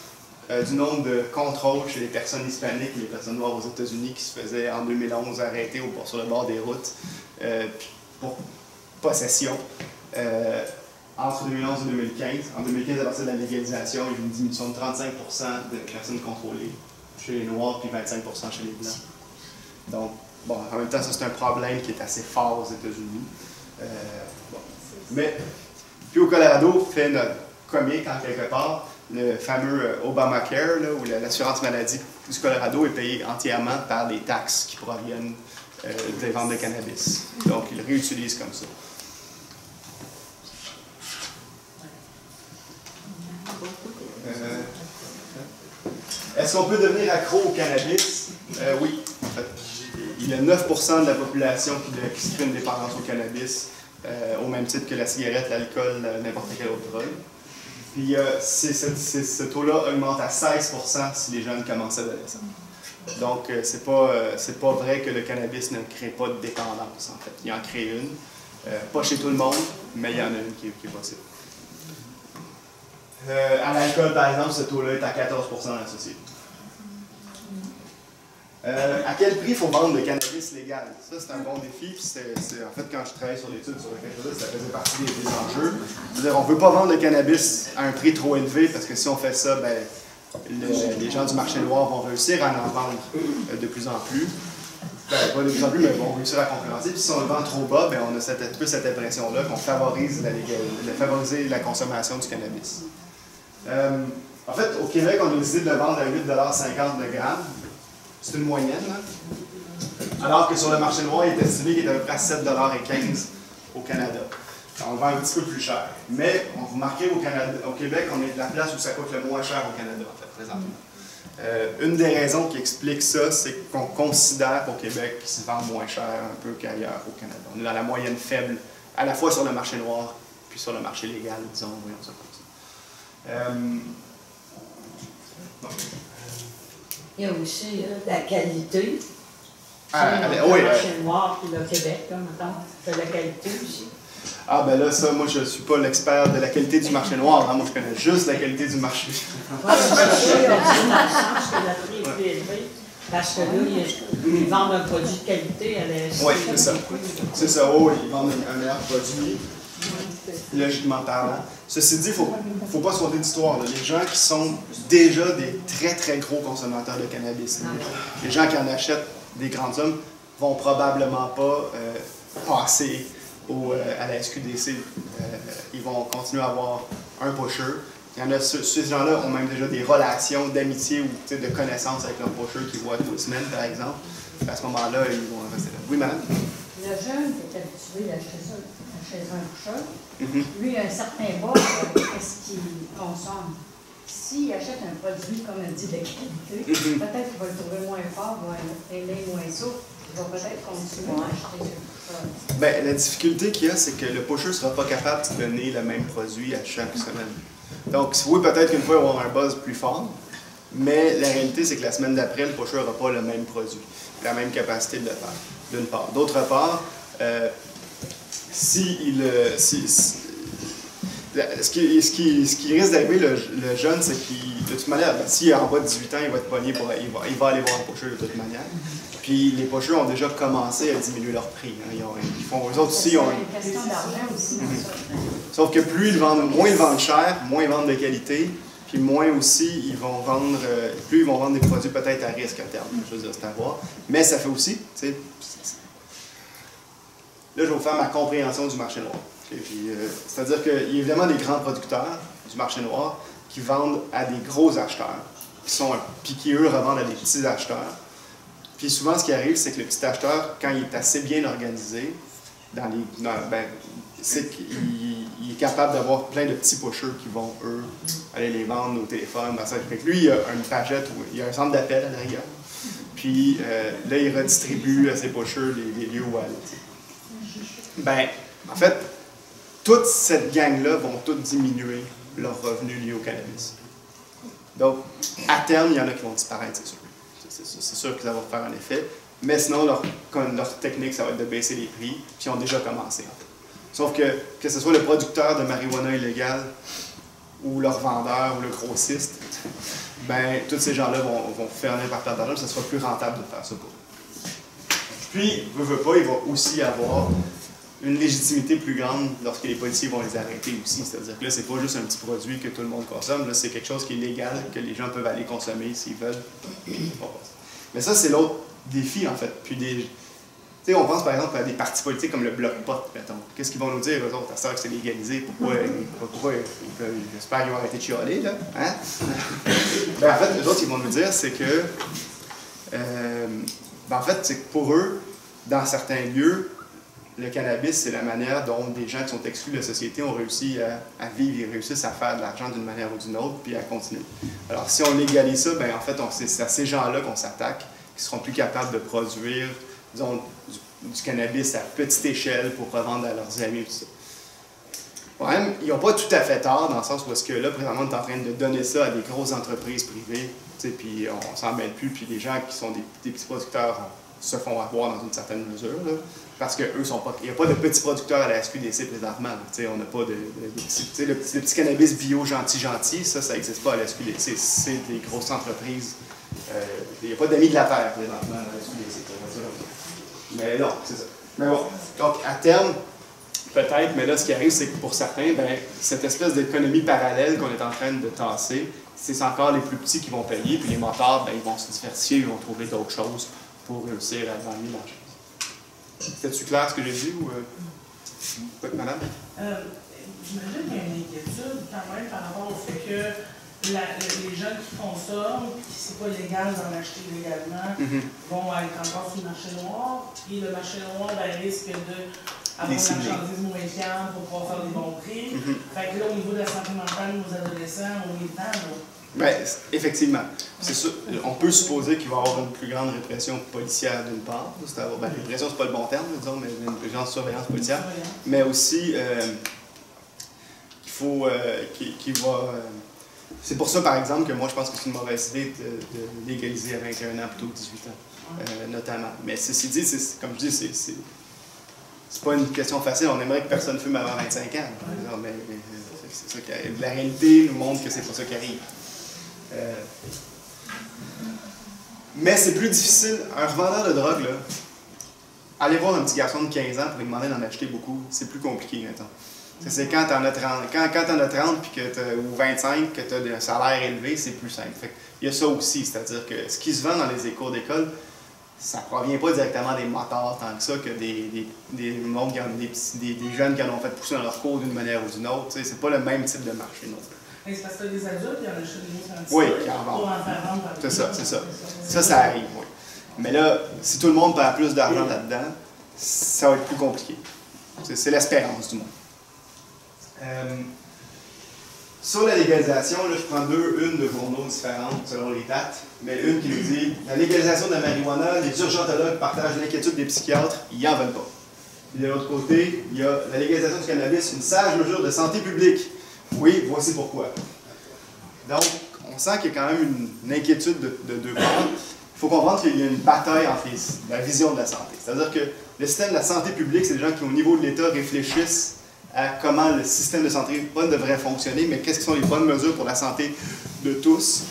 du nombre de contrôles chez les personnes hispaniques et les personnes noires aux États-Unis qui se faisaient en 2011 arrêter sur le bord des routes pour possession. Entre 2011 et 2015. En 2015, à partir de la légalisation, il y a eu une diminution de 35% de personnes contrôlées chez les Noirs, puis 25% chez les Blancs. Donc, bon, en même temps, ça c'est un problème qui est assez fort aux États-Unis. Bon. Mais, puis au Colorado, fait notre comique en quelque part, le fameux Obamacare, là, où l'assurance maladie du Colorado est payée entièrement par les taxes qui proviennent des ventes de cannabis. Donc, ils le réutilisent comme ça. Est-ce qu'on peut devenir accro au cannabis? Oui. En fait, il y a 9% de la population qui se fait une dépendance au cannabis, au même titre que la cigarette, l'alcool, n'importe quelle autre drogue. Puis ce taux-là augmente à 16% si les jeunes commencent adolescents. Donc, c'est pas vrai que le cannabis ne crée pas de dépendance, en fait. Il en crée une. Pas chez tout le monde, mais il y en a une qui est possible. À l'alcool, par exemple, ce taux-là est à 14% dans la société. À quel prix il faut vendre le cannabis légal? Ça, c'est un bon défi. En fait, quand je travaillais sur l'étude sur le cannabis, ça faisait partie des enjeux. C'est-à-dire, on ne veut pas vendre le cannabis à un prix trop élevé, parce que si on fait ça, ben, les gens du marché noir vont réussir à en vendre de plus en plus. Ben, pas de plus en plus, mais vont réussir à concurrencer. Puis si on le vend trop bas, ben, on a un peu cette impression-là qu'on favorise favoriser la consommation du cannabis. En fait, au Québec, on a décidé de le vendre à 8,50 $ le gramme. C'est une moyenne, là. Alors que sur le marché noir, il est estimé qu'il est à peu près à 7,15 $ au Canada. On le vend un petit peu plus cher. Mais, on vous remarquez, au Québec, on est de la place où ça coûte le moins cher au Canada, en fait, présentement. Une des raisons qui explique ça, c'est qu'on considère qu'au Québec, il se vend moins cher un peu qu'ailleurs au Canada. On est dans la moyenne faible, à la fois sur le marché noir, puis sur le marché légal, disons, voyons ça comme ça. Il y a aussi la qualité. Oui, le marché noir et le Québec, là, mettons, c'est la qualité aussi. Ah ben là, ça, moi je ne suis pas l'expert de la qualité du marché noir, hein. Moi je connais juste la qualité du marché. Oui, c'est la prix est plus élevé, parce que là, ils vendent un produit de qualité à la Oui, c'est ça. C'est ça, oui, ils vendent un meilleur produit, logiquement parlant. Ceci dit, il ne faut pas se compter d'histoire. Les gens qui sont déjà des très très gros consommateurs de cannabis, les gens qui en achètent des grandes sommes, vont probablement pas passer à la SQDC. Ils vont continuer à avoir un pusher. Il y en a, ces gens-là ont même déjà des relations d'amitié ou de connaissances avec leur pusher qu'ils voient toutes les semaines, par exemple. À ce moment-là, ils vont rester là. Oui, madame? Le jeune qui est habitué d'acheter ça chez un pusher, lui, un certain bas, qu'est-ce qu'il consomme? S'il achète un produit, comme elle dit, de qualité, peut-être qu'il va le trouver moins fort, va aimer moins souple. Il va peut-être continuer à acheter ça. Bien, la difficulté qu'il y a, c'est que le pusher ne sera pas capable de donner le même produit à chaque semaine. Donc, oui, peut-être qu'une fois, il va avoir un buzz plus fort, mais la réalité, c'est que la semaine d'après, le pusher n'aura pas le même produit, la même capacité de le faire, d'une part. D'autre part, ce qui risque d'arriver, le jeune, c'est qu'il, de toute manière, s'il est en bas de 18 ans, il va être pogné, il va aller voir un pusher de toute manière. Puis les pushers ont déjà commencé à diminuer leur prix. Hein. Eux autres aussi, C'est une question d'argent aussi. Sauf que moins ils vendent cher, moins ils vendent de qualité, puis moins aussi ils vont vendre, plus ils vont vendre des produits peut-être à risque à terme. Je veux dire, c'est à voir. Mais ça fait aussi, tu sais, là je vais vous faire ma compréhension du marché noir. C'est-à-dire qu'il y a évidemment des grands producteurs du marché noir qui vendent à des gros acheteurs, puis qui eux revendent à des petits acheteurs. Puis souvent, ce qui arrive, c'est que le petit acheteur, quand il est assez bien organisé, c'est qu'il est capable d'avoir plein de petits pushers qui vont, eux, aller les vendre au téléphone. Fait que lui, il a une pagette, il y a un centre d'appel à l'arrière. Puis là, il redistribue à ses pushers les lieux où aller. En fait, toute cette gang-là vont toutes diminuer leurs revenus liés au cannabis. Donc, à terme, il y en a qui vont disparaître, c'est sûr. C'est sûr que ça va faire un effet. Mais sinon, leur technique, ça va être de baisser les prix, puis ils ont déjà commencé. En fait. Sauf que ce soit le producteur de marijuana illégale, ou leur vendeur, ou le grossiste, tous ces gens-là vont faire par perte d'argent, ça sera plus rentable de faire ça pour eux. Puis, veut pas, il va aussi avoir une légitimité plus grande lorsque les policiers vont les arrêter aussi. C'est-à-dire que là, c'est pas juste un petit produit que tout le monde consomme, là, c'est quelque chose qui est légal, que les gens peuvent aller consommer s'ils veulent. Mais ça, c'est l'autre défi, en fait. Puis on pense par exemple à des partis politiques comme le Bloc Pot, mettons. Qu'est-ce qu'ils vont nous dire, eux autres, à ça que c'est légalisé? Pourquoi j'espère qu'ils vont arrêter de chialer, là? Hein? En fait, eux autres, ils vont nous dire, c'est que... en fait, c'est que pour eux, dans certains lieux, le cannabis, c'est la manière dont des gens qui sont exclus de la société ont réussi à vivre, ils réussissent à faire de l'argent d'une manière ou d'une autre, puis à continuer. Alors, si on légalise ça, en fait, c'est à ces gens-là qu'on s'attaque, qui seront plus capables de produire, disons, du cannabis à petite échelle pour revendre à leurs amis et tout ça. Le problème, ils n'ont pas tout à fait tort, dans le sens où est-ce que là, présentement, on est en train de donner ça à des grosses entreprises privées, puis on s'en mêle plus, puis les gens qui sont des petits producteurs se font avoir dans une certaine mesure, là, parce qu'eux sont pas... Il n'y a pas de petits producteurs à la SQDC présentement. On n'a pas de petits... Le petit cannabis bio gentil, ça n'existe pas à la SQDC. C'est des grosses entreprises. Il n'y a pas d'amis de la terre présentement à la SQDC. Mais non, c'est ça. Mais bon, donc à terme, peut-être, mais là, ce qui arrive, c'est que pour certains, cette espèce d'économie parallèle qu'on est en train de tasser, c'est encore les plus petits qui vont payer, puis les motards, ils vont se diversifier, ils vont trouver d'autres choses pour réussir à gagner de l'argent. C'était-tu clair ce que j'ai dit ou... Oui, madame? J'imagine qu'il y a une inquiétude quand même par rapport au fait que les jeunes qui consomment, puis c'est pas légal d'en acheter légalement, vont être encore sur le marché noir. Puis le marché noir risque d'avoir une marchandise moins fiable pour pouvoir faire des bons prix. Fait que là, au niveau de la santé mentale de nos adolescents, on est dedans. Effectivement. C'est sûr, on peut supposer qu'il va y avoir une plus grande répression policière d'une part. Répression, c'est pas le bon terme, disons, mais une plus grande surveillance policière. Mais aussi qu'il va... c'est pour ça, par exemple, que moi, je pense que c'est une mauvaise idée de légaliser à 21 ans plutôt que 18 ans, notamment. Mais ceci dit, comme je dis, c'est pas une question facile. On aimerait que personne fume avant 25 ans. Mais c'est ça qui arrive. La réalité nous montre que c'est pas ça qui arrive. Mais c'est plus difficile. Un revendeur de drogue, là, aller voir un petit garçon de 15 ans pour lui demander d'en acheter beaucoup, c'est plus compliqué maintenant. C'est quand t'en as 30, quand t'en as 30 puis ou 25, que tu as un salaire élevé, c'est plus simple. Il y a ça aussi, c'est-à-dire que ce qui se vend dans les écoles d'école, ça ne provient pas directement des motards tant que ça, que des jeunes qui en ont fait pousser dans leur cours d'une manière ou d'une autre. C'est pas le même type de marché non plus. Mais c'est parce que les adultes, ils en achètent des mots oui, qui en vendent. C'est ça, c'est ça. Ça arrive, oui. Mais là, si tout le monde perd plus d'argent là-dedans, ça va être plus compliqué. C'est l'espérance du monde. Sur la légalisation, là, je prends une de journaux différentes selon les dates, mais une qui nous dit « La légalisation de la marijuana, les urgentologues partagent l'inquiétude des psychiatres, ils n'en veulent pas. » Puis de l'autre côté, il y a la légalisation du cannabis, une sage mesure de santé publique. Oui, voici pourquoi. Donc, on sent qu'il y a quand même une inquiétude de deux parts. Il faut comprendre qu'il y a une bataille entre la vision de la santé. C'est-à-dire que le système de la santé publique, c'est des gens qui, au niveau de l'État, réfléchissent à comment le système de santé devrait fonctionner, mais qu'est-ce qui sont les bonnes mesures pour la santé de tous.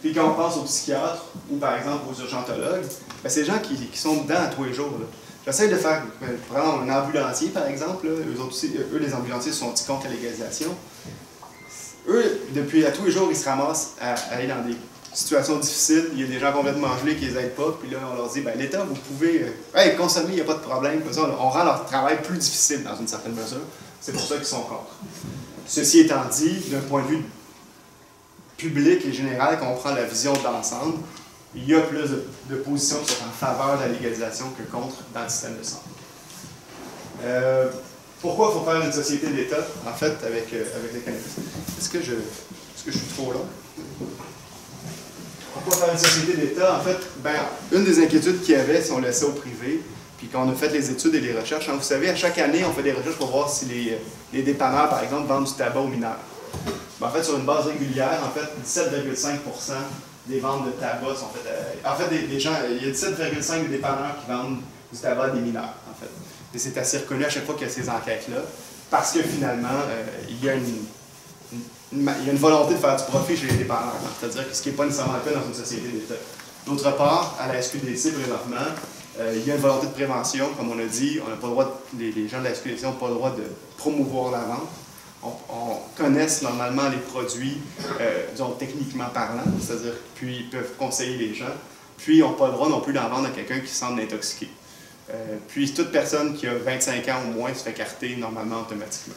Puis quand on pense aux psychiatres ou par exemple aux urgentologues, ben, c'est des gens qui sont dedans à tous les jours. J'essaie de faire, par exemple, un ambulancier par exemple, là, eux, autres aussi, eux les ambulanciers sont-ils contre la légalisation? Eux, depuis à tous les jours, ils se ramassent à aller dans des situations difficiles, il y a des gens complètement gelés qui les aident pas, puis là on leur dit, ben l'État, vous pouvez consommer, il n'y a pas de problème. Comme ça, on rend leur travail plus difficile dans une certaine mesure. C'est pour ça qu'ils sont contre. Ceci étant dit, d'un point de vue public et général, quand on prend la vision d'ensemble, il y a plus de positions qui sont en faveur de la légalisation que contre dans le système de santé. Pourquoi il faut faire une société d'État, en fait, avec le cannabis? Est-ce que je suis trop long? Pourquoi faire une société d'État? En fait, ben, une des inquiétudes qu'il y avait si on laissait au privé, puis quand on a fait les études et les recherches, hein, vous savez, à chaque année, on fait des recherches pour voir si les dépanneurs, par exemple, vendent du tabac aux mineurs. Ben, en fait, sur une base régulière, en fait, 17,5% des ventes de tabac sont faites. En fait, des gens, il y a 17,5% des dépanneurs qui vendent du tabac à des mineurs, en fait. Et c'est assez reconnu à chaque fois qu'il y a ces enquêtes-là, parce que finalement, il y a une volonté de faire du profit chez les dépanneurs, hein, c'est-à-dire que ce qui n'est pas nécessairement le cas dans une société d'État. D'autre part, à la SQDC présentement, il y a une volonté de prévention, comme on a dit, on n'a pas le droit les gens de la SQDC n'ont pas le droit de promouvoir la vente. On connaisse normalement les produits, disons, techniquement parlant, c'est-à-dire puis ils peuvent conseiller les gens, puis ils n'ont pas le droit non plus d'en vendre à quelqu'un qui semble intoxiqué. Puis toute personne qui a 25 ans au moins se fait carter normalement automatiquement.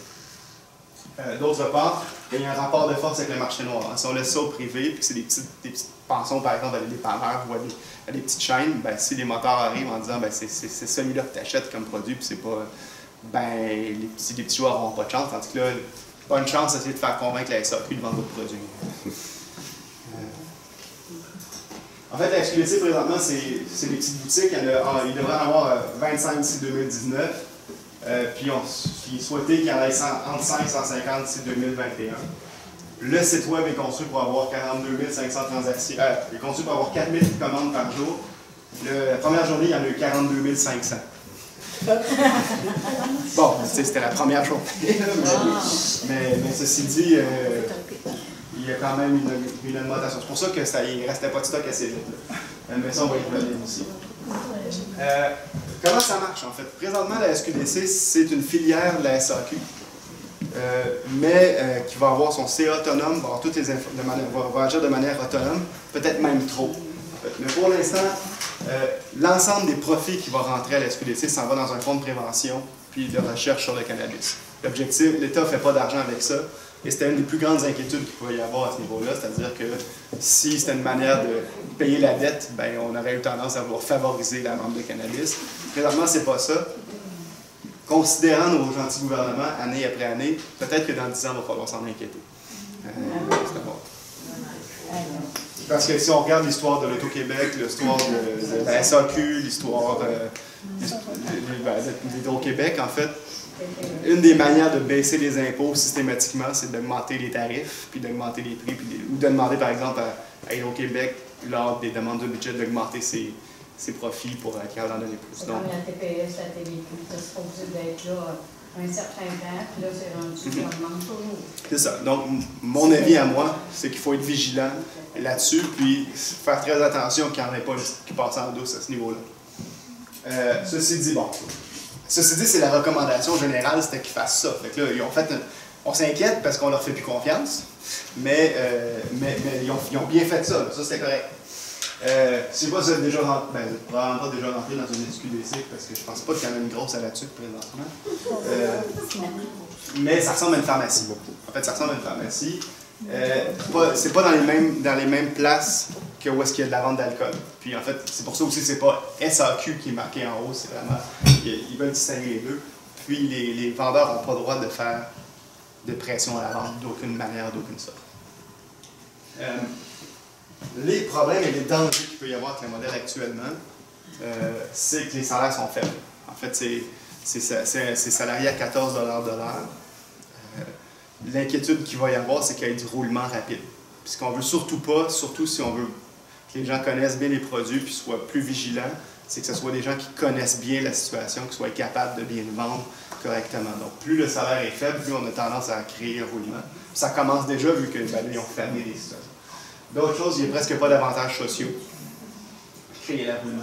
D'autre part, il y a un rapport de force avec le marché noir. Si on laisse ça au privé, puis que c'est des petites pensions, par exemple, à des dépanneurs ou à des petites chaînes, ben, si les moteurs arrivent en disant ben, c'est celui-là que tu achètes comme produit, puis c'est pas. Ben, les petits joueurs n'auront pas de chance, tandis que là, pas une chance d'essayer de faire convaincre la SAQ de vendre votre produit. En fait, la SQDC, présentement, c'est des petites boutiques. Il devrait en avoir 25 d'ici 2019. Puis il souhaitait qu'il y en ait entre 5 et 150 d'ici 2021. Le site web est construit pour avoir 42 500 transactions. Il est construit pour avoir 4 000 commandes par jour. La première journée, il y en a eu 42 500. Bon, c'était la première journée. mais ceci dit, il y a quand même une augmentation. C'est pour ça qu'il ne restait pas de stock assez vite. Mais ça, on va y revenir aussi. Comment ça marche, en fait? Présentement, la SQDC, c'est une filière de la SAQ, mais qui va avoir son CA autonome, va avoir toutes les va agir de manière autonome, peut-être même trop. Mais pour l'instant, l'ensemble des profits qui vont rentrer à la SQDC s'en va dans un fonds de prévention puis de recherche sur le cannabis. L'objectif, l'État ne fait pas d'argent avec ça, et c'était une des plus grandes inquiétudes qu'il pouvait y avoir à ce niveau-là, c'est-à-dire que si c'était une manière de payer la dette, ben, on aurait eu tendance à vouloir favoriser la vente de cannabis. Présentement, c'est pas ça. Considérant nos gentils gouvernements, année après année, peut-être que dans 10 ans, il va falloir s'en inquiéter. C'est bon. Parce que si on regarde l'histoire de l'Auto-Québec, l'histoire de la SAQ, l'histoire d'Hydro-Québec, en fait, une des manières de baisser les impôts systématiquement, c'est d'augmenter les tarifs, puis d'augmenter les prix, ou de demander par exemple à Hydro-Québec, lors des demandes de budget, d'augmenter ses profits pour être capable d'en donner plus. Comme la TPS, la Télécom, c'est supposé d'être là un certain temps, puis là c'est rendu qu'on demande toujours. C'est ça. Donc, mon avis à moi, c'est qu'il faut être vigilant là-dessus, puis faire très attention qu'il n'y en ait pas qui passe en douce à ce niveau-là. Ceci dit, c'est la recommandation générale, c'était qu'ils fassent ça. Fait que là, on s'inquiète parce qu'on leur fait plus confiance, mais ils ont bien fait ça, ça c'était correct. Je sais pas si vous êtes déjà rentré, probablement pas déjà rentré dans une SQDC, parce que je pense pas qu'il y en a une grosse à la tuque présentement. Mais ça ressemble à une pharmacie. En fait, ça ressemble à une pharmacie. C'est pas dans les mêmes places que où est-ce qu'il y a de la vente d'alcool. Puis en fait, c'est pour ça aussi que c'est pas SAQ qui est marqué en haut, c'est vraiment, ils veulent distinguer les deux. Puis les vendeurs n'ont pas le droit de faire de pression à la vente d'aucune manière, d'aucune sorte. Les problèmes et les dangers qu'il peut y avoir avec le modèle actuellement, c'est que les salaires sont faibles. En fait, c'est salarié à 14 $ de l'heure. L'inquiétude qu'il va y avoir, c'est qu'il y ait du roulement rapide. Puis ce qu'on veut surtout pas, surtout si on veut que les gens connaissent bien les produits puis soient plus vigilants, c'est que ce soit des gens qui connaissent bien la situation, qui soient capables de bien le vendre correctement. Donc, plus le salaire est faible, plus on a tendance à créer un roulement. Ça commence déjà vu que ben, ils ont fermé les situations. D'autres choses, il n'y a presque pas d'avantages sociaux. Créer la roulement.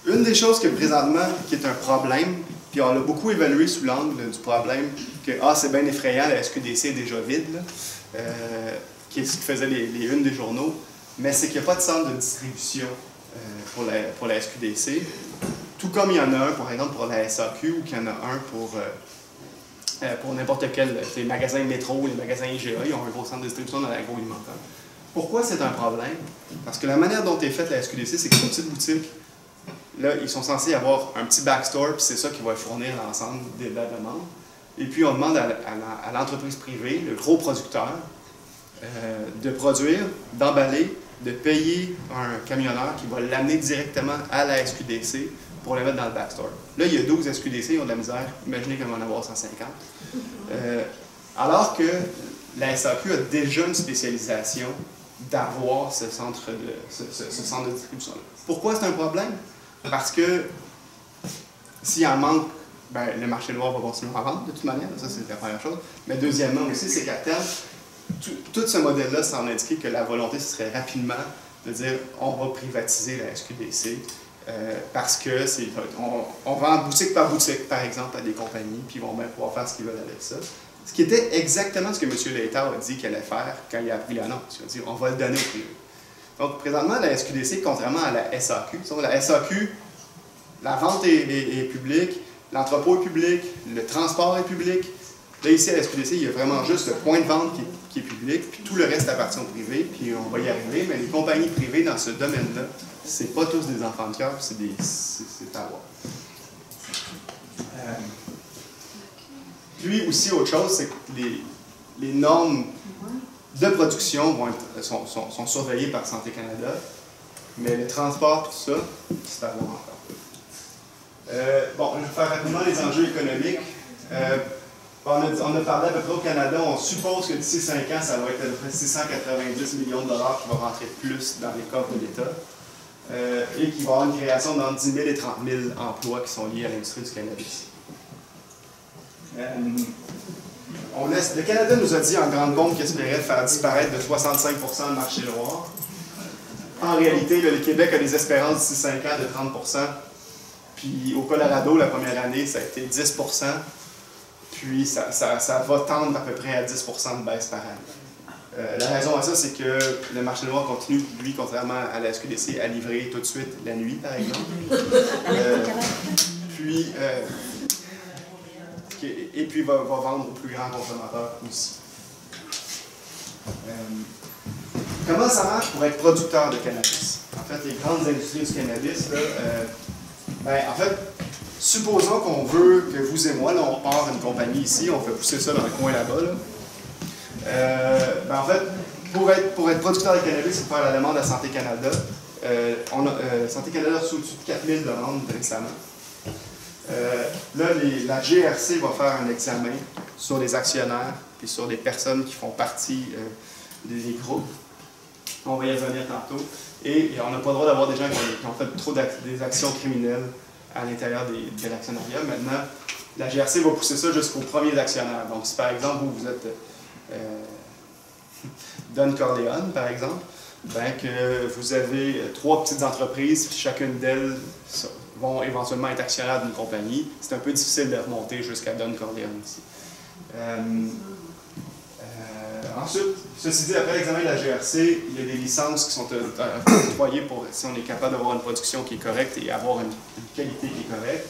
Une des choses que présentement, qui est un problème, puis on l'a beaucoup évalué sous l'angle du problème, que c'est bien effrayant, la SQDC est déjà vide, là, qui est ce qui faisait les unes des journaux, mais c'est qu'il n'y a pas de centre de distribution pour la SQDC, tout comme il y en a un, par exemple, pour la SAQ, ou qu'il y en a un pour n'importe quel, les magasins métro, les magasins IGA, ils ont un gros centre de distribution dans l'agroalimentaire. Pourquoi c'est un problème? Parce que la manière dont est faite la SQDC, c'est que c'est une petite boutique. Là, ils sont censés avoir un petit backstore, puis c'est ça qui va fournir l'ensemble de la demande. Et puis, on demande à l'entreprise privée, le gros producteur, de produire, d'emballer, de payer un camionneur qui va l'amener directement à la SQDC pour le mettre dans le backstore. Là, il y a 12 SQDC, ils ont de la misère. Imaginez qu'on va en avoir 150. Alors que la SAQ a déjà une spécialisation d'avoir ce centre de distribution-là. Pourquoi c'est un problème? Parce que s'il en manque, ben, le marché noir va continuer à vendre de toute manière, ça c'est la première chose. Mais deuxièmement aussi, c'est qu'à terme, tout ce modèle-là semble indiquer que la volonté ce serait rapidement de dire on va privatiser la SQDC parce que on vend boutique par boutique, par exemple, à des compagnies, puis ils vont bien pouvoir faire ce qu'ils veulent avec ça. Ce qui était exactement ce que M. Létard a dit qu'il allait faire quand il a appris l'annonce. Il a dit on va le donner au privé. Donc, présentement, la SQDC, contrairement à la SAQ, la SAQ, la vente est publique, l'entrepôt est public, le transport est public. Là, ici, à la SQDC, il y a vraiment juste le point de vente qui est public, puis tout le reste appartient au privé, puis on va y arriver. Mais les compagnies privées dans ce domaine-là, c'est pas tous des enfants de cœur, c'est à voir. Puis aussi, autre chose, c'est que les normes de production sont surveillées par Santé Canada, mais le transport, tout ça, c'est à voir encore. Bon, je vais faire rapidement les enjeux économiques. On a parlé à peu près au Canada, on suppose que d'ici 5 ans, ça va être à peu près 690 millions de dollars qui vont rentrer plus dans les coffres de l'État et qu'il va y avoir une création d'entre 10 000 et 30 000 emplois qui sont liés à l'industrie du cannabis. Le Canada nous a dit en grande pompe qu'il espérait faire disparaître de 65% le marché noir. En réalité, le Québec a des espérances d'ici 5 ans de 30%. Puis au Colorado, la première année, ça a été 10%. Puis ça va tendre à peu près à 10% de baisse par année. La raison à ça, c'est que le marché noir continue, lui, contrairement à la SQDC, à livrer tout de suite la nuit, par exemple. Et puis va vendre aux plus grands consommateurs aussi. Comment ça marche pour être producteur de cannabis? En fait, les grandes industries du cannabis, là, en fait, supposons qu'on veut que vous et moi, là, on part une compagnie ici, on fait pousser ça dans le coin là-bas. Là. En fait, pour être producteur de cannabis, il faut faire la demande à Santé Canada. Santé Canada a reçu au-dessus de 4000 demandes récemment. Là, la GRC va faire un examen sur les actionnaires et sur les personnes qui font partie des groupes. On va y revenir tantôt. Et on n'a pas le droit d'avoir des gens qui ont fait trop des actions criminelles à l'intérieur de l'actionnariat. Maintenant, la GRC va pousser ça jusqu'aux premiers actionnaires. Donc, si par exemple, vous êtes Don Corleone, par exemple, ben, que vous avez 3 petites entreprises, puis chacune d'elles vont éventuellement être actionnaires d'une compagnie, c'est un peu difficile de remonter jusqu'à Don Corleone ici. Ensuite, ceci dit, après l'examen de la GRC, il y a des licences qui sont octroyées pour si on est capable d'avoir une production qui est correcte et avoir une qualité qui est correcte.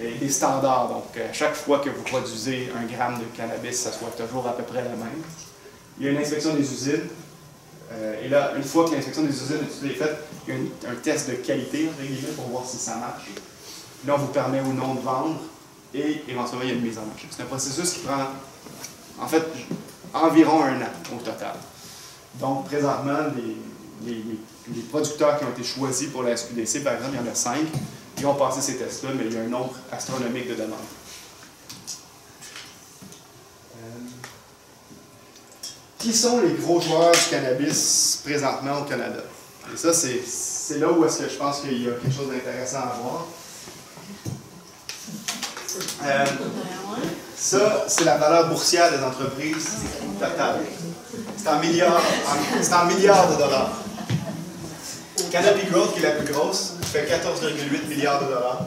Et des standards, donc à chaque fois que vous produisez 1 gramme de cannabis, ça soit toujours à peu près la même. Il y a une inspection des usines. Et là, une fois que l'inspection des usines est faite, il y a un test de qualité, entre guillemets, pour voir si ça marche. Là, on vous permet ou non de vendre et éventuellement, il y a une mise en marché. C'est un processus qui prend, en fait, environ 1 an au total. Donc, présentement, les producteurs qui ont été choisis pour la SQDC, par exemple, il y en a 5, ils ont passé ces tests-là, mais il y a un nombre astronomique de demandes. qui sont les gros joueurs du cannabis présentement au Canada? Et ça, c'est là où est-ce que je pense qu'il y a quelque chose d'intéressant à voir. Ça, c'est la valeur boursière des entreprises totale. C'est en milliards de dollars. Canopy Growth, qui est la plus grosse, fait 14,8 milliards de dollars.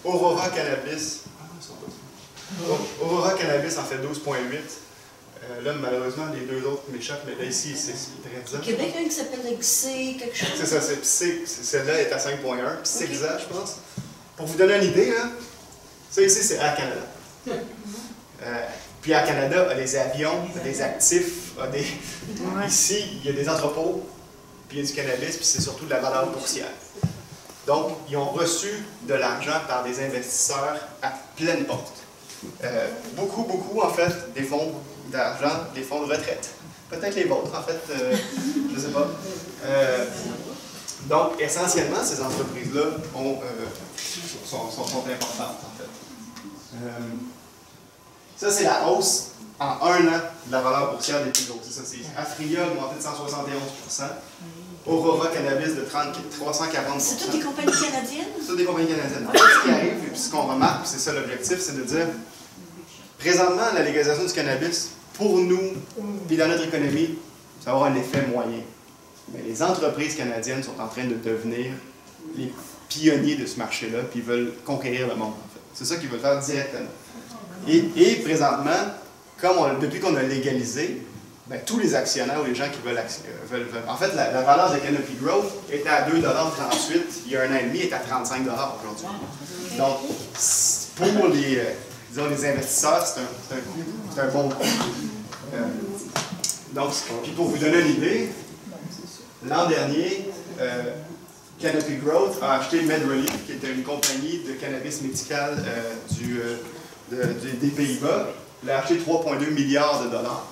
Aurora Cannabis en fait 12,8. Là, malheureusement, les deux autres m'échappent, mais là, ici, c'est très Au Québec, il y a un qui s'appelle XC quelque chose. C'est ça, celle-là est à 5,1. Puis c'est exact, je pense. Pour vous donner une idée, là, ça ici, c'est Air Canada. Puis Air Canada a des avions, a des actifs, ici, il y a des entrepôts, puis il y a du cannabis, puis c'est surtout de la valeur boursière. Donc, ils ont reçu de l'argent par des investisseurs à pleine porte. Beaucoup, en fait, des fonds d'argent, des fonds de retraite. Peut-être les vôtres, en fait, je ne sais pas. Donc, essentiellement, ces entreprises-là sont importantes, en fait. Ça, c'est la hausse en un an de la valeur boursière des plus grosses. C'est ça, c'est Afria a augmenté de 171%, Aurora Cannabis de 340%. C'est toutes des compagnies canadiennes? C'est toutes des compagnies canadiennes. En fait, ce qui arrive, et puis ce qu'on remarque, c'est ça l'objectif, c'est de dire, présentement, la légalisation du cannabis, pour nous, puis dans notre économie, ça va avoir un effet moyen. Mais les entreprises canadiennes sont en train de devenir les pionniers de ce marché-là, puis ils veulent conquérir le monde, en fait. C'est ça qu'ils veulent faire directement. Et présentement, depuis qu'on a légalisé, ben, tous les actionnaires ou les gens qui veulent... En fait, la valeur de Canopy Growth était à 2,38 $. Il y a un an et demi, elle est à 35 $ aujourd'hui. Donc, pour les investisseurs, c'est un bon coup. Donc, puis pour vous donner une idée, l'an dernier, Canopy Growth a acheté MedRelief, qui était une compagnie de cannabis médical des Pays-Bas. Il a acheté 3,2 milliards de dollars.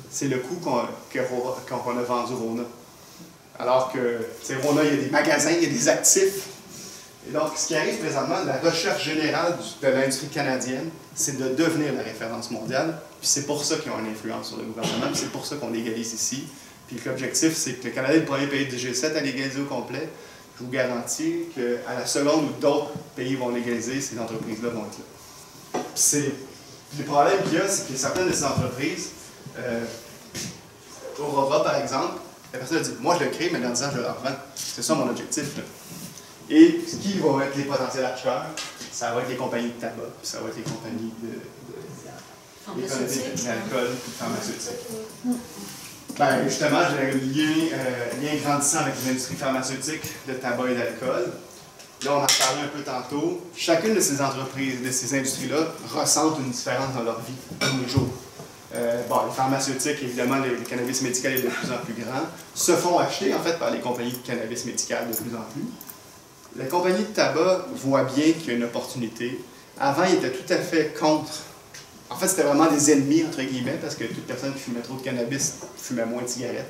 C'est le coût qu'on a vendu Rona. Alors que, Rona, il y a des magasins, il y a des actifs. Et donc, ce qui arrive présentement, la recherche générale de l'industrie canadienne, c'est de devenir la référence mondiale. Puis c'est pour ça qu'ils ont une influence sur le gouvernement, puis c'est pour ça qu'on légalise ici. Puis l'objectif, c'est que le Canada est le premier pays du G7 à légaliser au complet. Je vous garantis qu'à la seconde où d'autres pays vont légaliser, ces entreprises-là vont être là. Puis le problème qu'il y a, c'est que certaines de ces entreprises, Aurora par exemple, la personne a dit, moi je le crée, mais dans 10 ans je le revends. C'est ça mon objectif, là. Et qui vont être les potentiels acheteurs? Ça va être les compagnies de tabac, puis ça va être les compagnies d'alcool et pharmaceutiques. Ben, justement, j'ai un lien grandissant avec les industries pharmaceutiques de tabac et d'alcool. Là, on en parlait un peu tantôt. Chacune de ces entreprises, de ces industries-là, ressentent une différence dans leur vie tous les jours. Les pharmaceutiques, évidemment, le cannabis médical est de plus en plus grand, se font acheter, en fait, par les compagnies de cannabis médical de plus en plus. La compagnie de tabac voit bien qu'il y a une opportunité. Avant, ils étaient tout à fait contre. En fait, c'était vraiment des ennemis, entre guillemets, parce que toute personne qui fumait trop de cannabis fumait moins de cigarettes.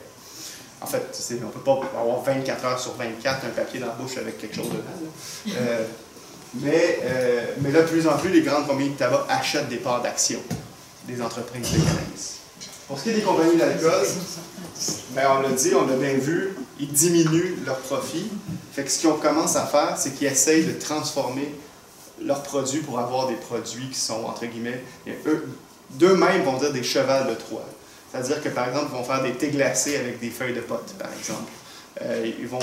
En fait, on ne peut pas avoir 24 heures sur 24 un papier dans la bouche avec quelque chose dedans. Mais là, de plus en plus, les grandes compagnies de tabac achètent des parts d'action des entreprises de cannabis. Pour ce qui est des compagnies d'alcool, ben on l'a dit, on l'a bien vu, ils diminuent leurs profits. Fait que ce qu'ils commencent à faire, c'est qu'ils essayent de transformer leurs produits pour avoir des produits qui sont, entre guillemets, d'eux-mêmes vont dire des chevals de Troie. C'est-à-dire que, par exemple, ils vont faire des thés glacés avec des feuilles de pote, par exemple. Ils vont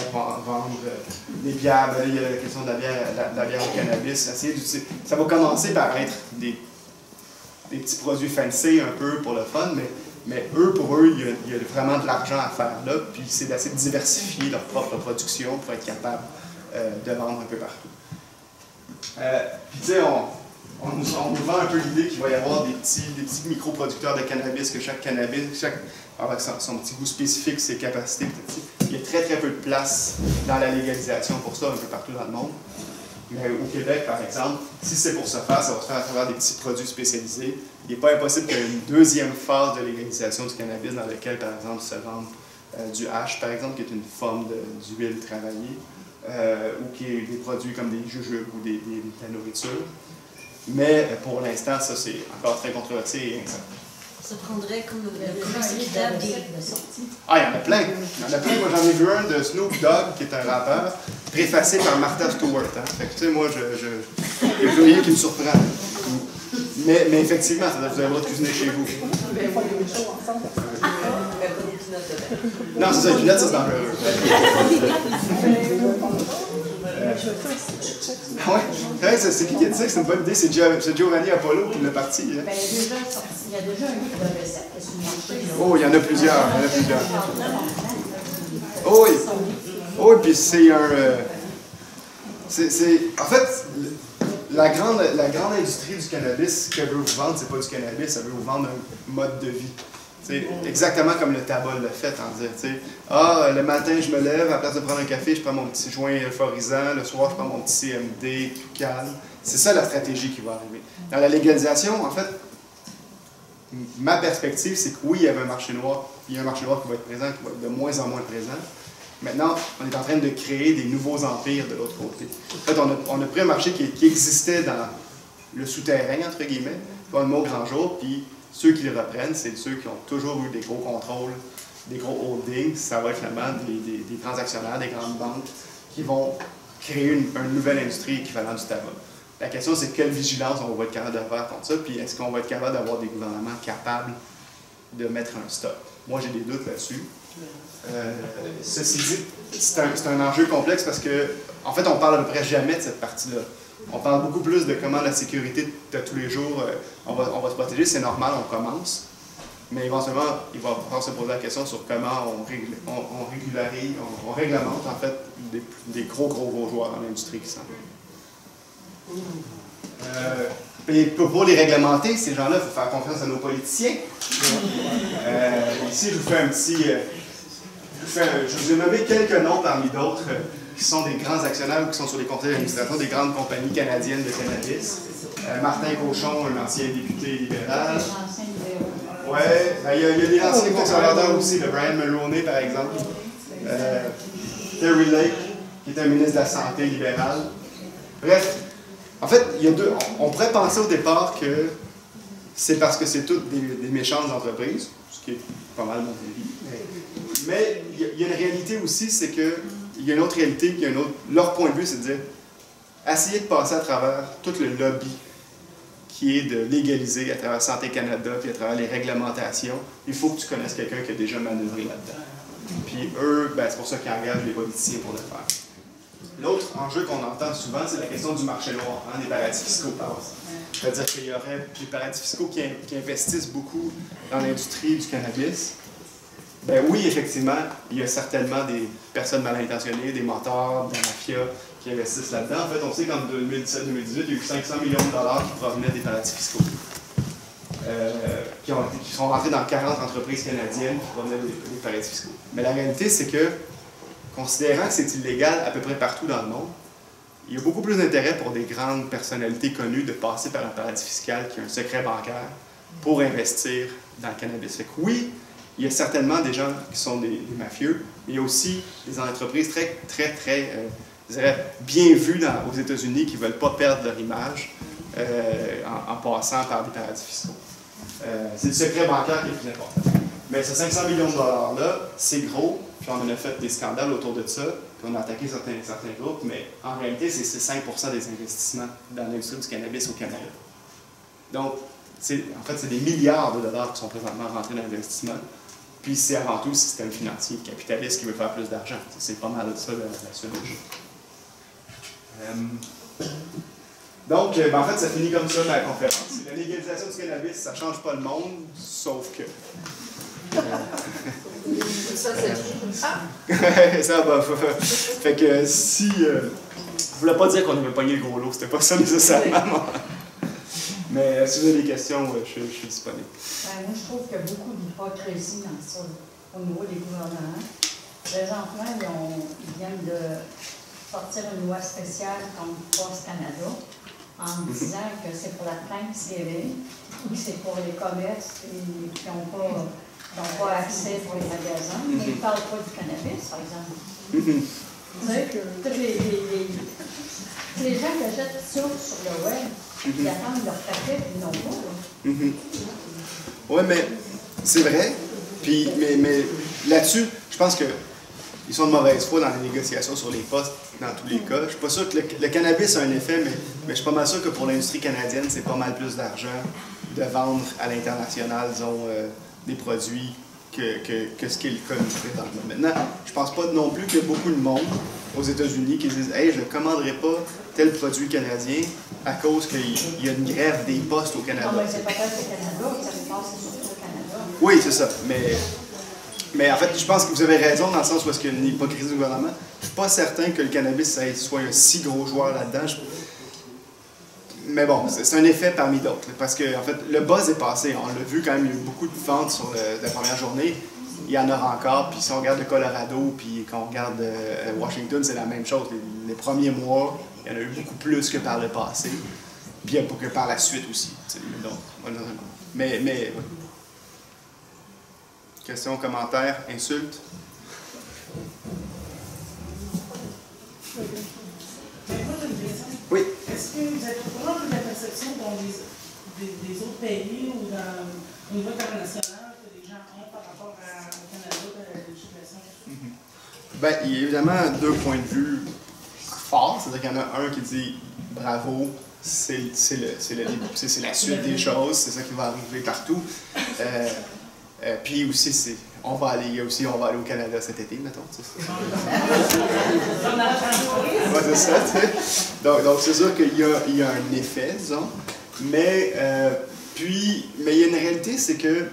vendre des bières, il y a la question de la bière au cannabis. Ça va commencer par être des petits produits fancy un peu pour le fun, mais pour eux, il y a vraiment de l'argent à faire là, puis c'est d'essayer de diversifier leur propre production pour être capable de vendre un peu partout. Puis tu sais, on nous vend un peu l'idée qu'il va y avoir des petits micro-producteurs de cannabis, que chaque cannabis, avec son petit goût spécifique, ses capacités, il y a très très peu de place dans la légalisation pour ça un peu partout dans le monde. Mais au Québec, par exemple, si c'est pour se faire, ça va se faire à travers des petits produits spécialisés. Il n'est pas impossible qu'il y ait une deuxième phase de légalisation du cannabis dans laquelle, par exemple, se vende du hash, par exemple, qui est une forme d'huile travaillée, ou qui est des produits comme des jujubes ou de la nourriture. Mais pour l'instant, ça c'est encore très controversé et incertain. Ça prendrait comme le Il y a commerce un livre équitable de des... recettes de sortie. Ah, il y en a plein. Il y en a plein. Moi, j'en ai vu un de Snoop Dogg, qui est un rappeur, préfacé par Martha Stewart. Hein. Fait que, tu sais, moi, il n'y a plus rien qui me surprend. Mais effectivement, ça doit vous avoir de cuisiner chez vous. Non, c'est ça, les lunettes, ça, c'est dangereux. Ouais, c'est qui a dit ça que c'est une bonne idée? C'est Giovanni Apollo qui l'a parti. Hein? Ben, il y a déjà un livre de recettes qui est sur le marché. Oh, il y en a plusieurs. Oh oui. Oh, et puis c'est un... en fait, la grande industrie du cannabis, ce qu'elle veut vous vendre, c'est pas du cannabis, elle veut vous vendre un mode de vie. T'sais, exactement comme le tabac l'a fait, en dire, le matin je me lève, à la place de prendre un café, je prends mon petit joint euphorisant, le soir je prends mon petit CMD, tout calme. C'est ça la stratégie qui va arriver. Dans la légalisation, en fait, ma perspective, c'est que oui, il y avait un marché noir, il y a un marché noir qui va être présent, qui va être de moins en moins présent. Maintenant, on est en train de créer des nouveaux empires de l'autre côté. En fait, on a pris un marché qui existait dans le souterrain, entre guillemets, pas le mot grand jour, puis ceux qui le reprennent, c'est ceux qui ont toujours eu des gros contrôles, des gros holdings. Ça va être finalement des grands actionnaires, des grandes banques qui vont créer une nouvelle industrie équivalente du tabac. La question, c'est quelle vigilance on va être capable de faire contre ça, puis est-ce qu'on va être capable d'avoir des gouvernements capables de mettre un stop? Moi, j'ai des doutes là-dessus. Ceci dit, c'est un enjeu complexe parce que, en fait, on parle à peu près jamais de cette partie-là. On parle beaucoup plus de comment la sécurité de tous les jours, on va se protéger, c'est normal, on commence. Mais éventuellement, il va falloir se poser la question sur comment on réglemente en fait des gros joueurs dans l'industrie qui s'en vont. Et pour les réglementer, ces gens-là, il faut faire confiance à nos politiciens. Ici, je vous fais un petit... je vous ai nommé quelques noms parmi d'autres qui sont des grands actionnaires ou qui sont sur les conseils d'administration des grandes compagnies canadiennes de cannabis. Martin Cochon, un ancien député libéral. Oui, il y a des anciens conservateurs aussi, le Brian Mulroney par exemple. Terry Lake, qui est un ministre de la Santé libéral. Bref, en fait, on pourrait penser au départ que c'est parce que c'est toutes des méchantes entreprises, ce qui est pas mal mon avis. Mais il y a une réalité aussi, c'est que il y a une autre réalité, leur point de vue, c'est de dire, essayer de passer à travers tout le lobby qui est de légaliser à travers Santé Canada, puis à travers les réglementations, il faut que tu connaisses quelqu'un qui a déjà manœuvré là-dedans. Puis eux, c'est pour ça qu'ils engagent les politiciens pour le faire. L'autre enjeu qu'on entend souvent, c'est la question du marché noir, des paradis fiscaux. C'est-à-dire qu'il y aurait des paradis fiscaux qui investissent beaucoup dans l'industrie du cannabis. Ben oui, effectivement, il y a certainement des personnes mal intentionnées, des motards, des mafias qui investissent là-dedans. En fait, on sait qu'en 2017-2018, il y a eu 500 millions de dollars qui provenaient des paradis fiscaux. Qui sont rentrés dans 40 entreprises canadiennes qui provenaient des paradis fiscaux. Mais la réalité, c'est que, considérant que c'est illégal à peu près partout dans le monde, il y a beaucoup plus d'intérêt pour des grandes personnalités connues de passer par un paradis fiscal qui a un secret bancaire pour investir dans le cannabis. Fait que oui, il y a certainement des gens qui sont des mafieux, mais il y a aussi des entreprises très, je dirais, bien vues aux États-Unis qui ne veulent pas perdre leur image en passant par des paradis fiscaux. C'est le secret bancaire qui est le plus important. Mais ce 500 millions de dollars-là, c'est gros, puis on en a fait des scandales autour de ça, puis on a attaqué certains groupes, mais en réalité, c'est 5% des investissements dans l'industrie du cannabis au Canada. Donc, en fait, c'est des milliards de dollars qui sont présentement rentrés dans l'investissement. Puis c'est avant tout le système financier capitaliste qui veut faire plus d'argent. C'est pas mal ça la solution. Donc, en fait, ça finit comme ça ma conférence. La légalisation du cannabis, ça ne change pas le monde, sauf que... Ça, c'est ça, fait que si... je voulais pas dire qu'on avait pogné le gros lot, c'était pas ça nécessairement. Mais si vous avez des questions, je suis disponible. Moi, je trouve qu'il y a beaucoup d'hypocrisie dans ça, au niveau des gouvernements. Présentement, ils viennent de sortir une loi spéciale contre Post Canada en disant que c'est pour la plainte serrée, que c'est pour les commerces qui n'ont pas accès pour les magasins, mais ils ne parlent pas du cannabis, par exemple. Vous savez que les gens qui achètent ça sur le web, ils attendent leur paquet et ils n'ont pas. Oui, mais c'est vrai. Puis, mais là-dessus, je pense que ils sont de mauvaise foi dans les négociations sur les postes, dans tous les cas. Je suis pas sûr que le cannabis a un effet, mais je suis pas mal sûr que pour l'industrie canadienne, c'est pas mal plus d'argent de vendre à l'international, disons, des produits que ce qui est le cas présentement. Maintenant, je pense pas non plus qu'il y a beaucoup de monde aux États-Unis qui disent « Hey, je ne commanderai pas tel produit canadien à cause qu'il y a une grève des postes au Canada. » Non, mais c'est pas peut-être au Canada, ça se passe surtout au Canada. Oui, c'est ça. Mais en fait, je pense que vous avez raison dans le sens où est-ce qu'il y a une hypocrisie du gouvernement. Je suis pas certain que le cannabis soit un si gros joueur là-dedans. Mais bon, c'est un effet parmi d'autres. Parce que, en fait, le buzz est passé. On l'a vu quand même, il y a eu beaucoup de ventes sur la première journée. Il y en aura encore. Puis si on regarde le Colorado, puis quand on regarde Washington, c'est la même chose. Les premiers mois, il y en a eu beaucoup plus que par le passé. Bien que par la suite aussi. Donc, mais oui. Questions, commentaires, insultes? Oui. Est-ce que vous êtes au courant de la perception dans des autres pays ou au niveau international que les gens ont par rapport au Canada de la législation? Bien, il y a évidemment deux points de vue forts. C'est-à-dire qu'il y en a un qui dit bravo, c'est la suite des choses, c'est ça qui va arriver partout. Puis aussi, on va aller au Canada cet été, mettons. Ouais, c'est ça, donc c'est sûr qu'il y a un effet, disons. Mais il y a une réalité, c'est que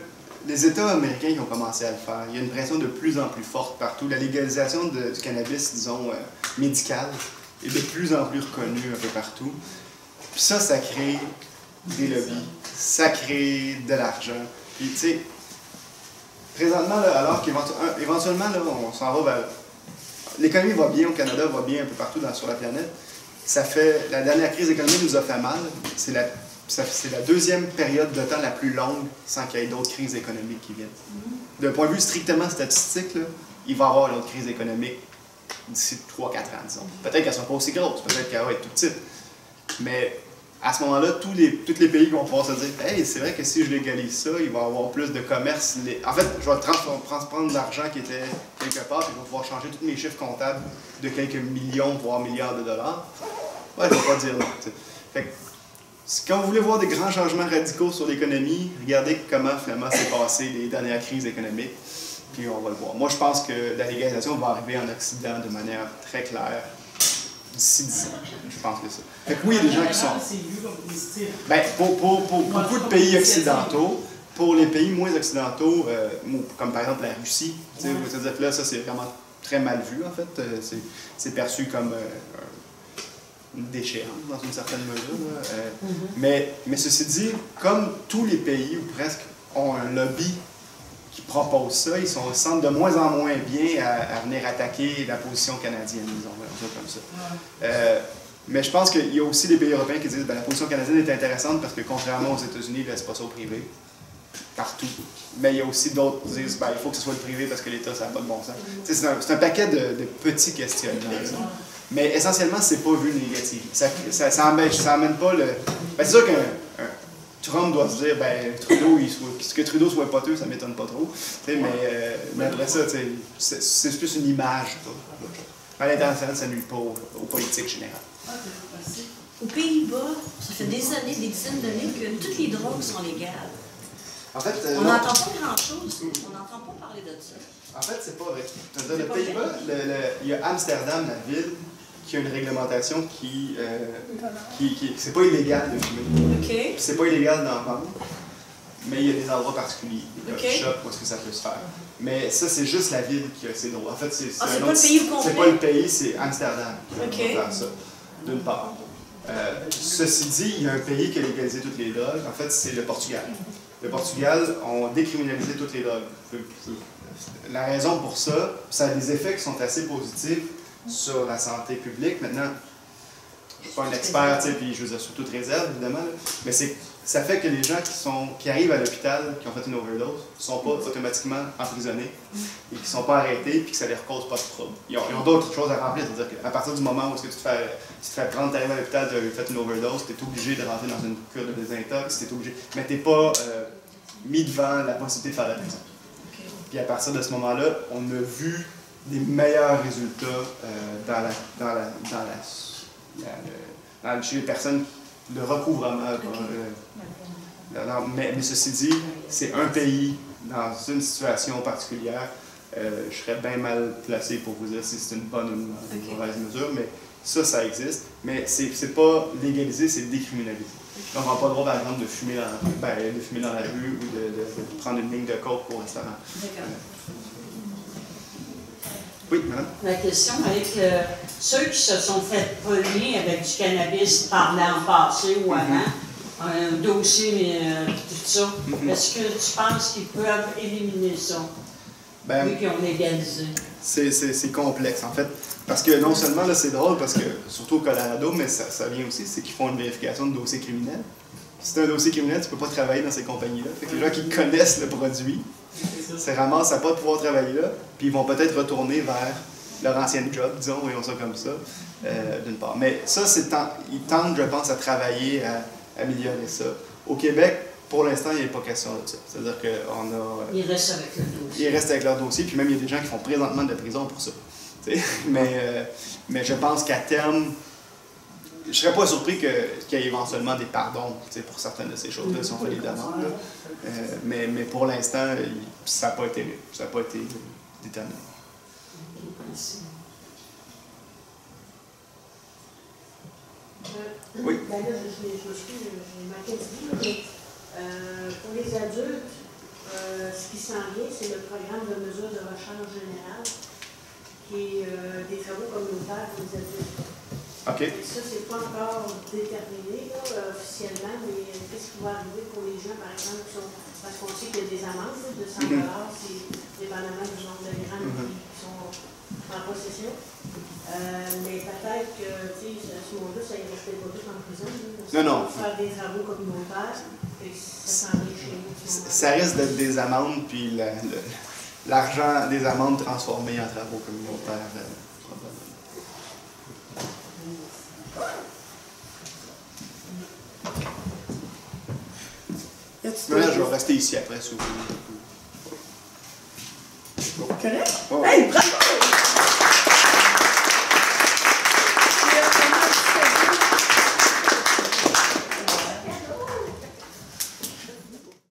les États américains qui ont commencé à le faire, il y a une pression de plus en plus forte partout. La légalisation du cannabis, disons, médical, est de plus en plus reconnue un peu partout. Puis ça crée des lobbies, ça crée de l'argent. Puis, tu sais, présentement, là, alors qu'éventuellement, on s'en va vers... L'économie va bien au Canada, va bien un peu partout sur la planète. La dernière crise économique nous a fait mal. C'est la deuxième période de temps la plus longue sans qu'il y ait d'autres crises économiques qui viennent. D'un point de vue strictement statistique, là, il va y avoir une autre crise économique d'ici 3-4 ans, disons. Peut-être qu'elle ne sera pas aussi grosse, peut-être qu'elle va être tout petite. Mais à ce moment-là, tous les pays vont pouvoir se dire « Hey, c'est vrai que si je légalise ça, il va y avoir plus de commerce. » En fait, je vais prendre de l'argent qui était quelque part, et je vais pouvoir changer tous mes chiffres comptables de quelques millions, voire milliards de dollars. Ouais, je ne vais pas dire non. Fait que, quand vous voulez voir des grands changements radicaux sur l'économie, regardez comment finalement s'est passé les dernières crises économiques, puis on va le voir. Moi, je pense que la légalisation va arriver en Occident de manière très claire d'ici 10 ans. Je pense que ça. Fait que oui, il y a des gens qui sont... Ben, pour beaucoup de pays occidentaux, pour les pays moins occidentaux, comme par exemple la Russie, c'est-à-dire que là, ça c'est vraiment très mal vu en fait. C'est perçu comme une déchéance dans une certaine mesure. Mais ceci dit, comme tous les pays, ou presque, ont un lobby qui propose ça, ils se sentent de moins en moins bien à venir attaquer la position canadienne, disons, comme ça. Mais je pense qu'il y a aussi des pays européens qui disent que la position canadienne est intéressante parce que contrairement aux États-Unis, ils ne laissent pas ça au privé, partout. Mais il y a aussi d'autres qui disent il faut que ce soit le privé parce que l'État, ça n'a pas de bon sens. C'est un paquet de petits questionnements. Mais essentiellement, c'est pas vu négatif. Ça amène pas le... c'est sûr qu'un Trump doit se dire, Trudeau, que Trudeau soit poteux, ça m'étonne pas trop. Mais après ça, c'est plus une image. À l'international, ça nuit pas aux politiques générales. Aux Pays-Bas, ça fait des années, des dizaines d'années que toutes les drogues sont légales. En fait, on n'entend pas grand-chose. On n'entend pas parler de ça. En fait, c'est pas vrai. Dans les Pays-Bas, il y a Amsterdam, la ville, qui a une réglementation qui c'est pas illégal de fumer. OK. C'est pas illégal d'en vendre, mais il y a des endroits particuliers. Il y a OK. un shop où est-ce que ça peut se faire. Mais ça, c'est juste la ville qui a ses droits. En fait, c'est pas le pays au complet? C'est pas le pays, c'est Amsterdam qui OK. va faire ça, d'une part. Ceci dit, il y a un pays qui a légalisé toutes les drogues. En fait, c'est le Portugal. Le Portugal ont décriminalisé toutes les drogues. La raison pour ça a des effets qui sont assez positifs sur la santé publique. Maintenant, suis pas un expert, tu sais, puis je veux dire, sur toute réserve, évidemment, là, mais ça fait que les gens qui arrivent à l'hôpital, qui ont fait une overdose, ne sont pas automatiquement emprisonnés et qui ne sont pas arrêtés puis que ça ne leur cause pas de trouble. Ils ont d'autres choses à remplir, c'est-à-dire qu'à partir du moment où tu te fais prendre, tu arrives à l'hôpital, tu as fait une overdose, tu es obligé de rentrer dans une cure de désintox, mais tu n'es pas mis devant la possibilité de faire la prison. Puis à partir de ce moment-là, on a vu des meilleurs résultats chez les personnes de recouvrement. Mais ceci dit, c'est un pays dans une situation particulière. Je serais bien mal placé pour vous dire si c'est une bonne ou une mauvaise mesure, mais ça existe. Mais c'est pas légalisé, c'est décriminalisé. Donc on n'a pas le droit, par exemple, de fumer dans la rue ou de prendre une ligne de coke au restaurant. Oui, madame? La question avec ceux qui se sont fait polluer avec du cannabis par l'an passé ou avant, un dossier, tout ça, est-ce que tu penses qu'ils peuvent éliminer ça? Oui, qu'ils ont légalisé. C'est complexe, en fait. Parce que non seulement, là, c'est drôle, parce que, surtout au Colorado, mais ça vient aussi, c'est qu'ils font une vérification de dossier criminel. Si c'est un dossier criminel, tu ne peux pas travailler dans ces compagnies-là. Fait que les gens qui connaissent le produit se ramassent à ne pas pouvoir travailler là, puis ils vont peut-être retourner vers leur ancienne job, disons, voyons ça comme ça, d'une part. Mais ça, ils tentent, je pense, à travailler, à améliorer ça. Au Québec, pour l'instant, il n'y a pas question de ça. C'est-à-dire qu'on a... Ils restent avec leur dossier. Ils restent avec leur dossier, puis même il y a des gens qui font présentement de la prison pour ça. Mais je pense qu'à terme, je ne serais pas surpris qu'il y ait éventuellement des pardons pour certaines de ces choses-là, si on fait des demandes. Mais pour l'instant, ça n'a pas été déterminé. Merci. Oui. Ben là, j'ai manqué de dire, mais pour les adultes, ce qui s'en vient, c'est le programme de mesures de rechange générale, qui est des travaux communautaires pour les adultes. OK. Ça, c'est pas encore déterminé là, officiellement, mais qu'est-ce qui va arriver pour les gens, par exemple, parce qu'on sait qu'il y a des amendes de 100 $, dépendamment du nombre de grammes qui sont en possession. Mais peut-être que, tu sais, à ce moment-là, ça ne restait pas tous en prison. Non. Faire des travaux communautaires, et ça s'en vient chez nous. Ça risque d'être des amendes, puis l'argent des amendes transformé en travaux communautaires. Mais là, je vais rester ici après, si vous voulez. Correct? Oh. Hey, bravo!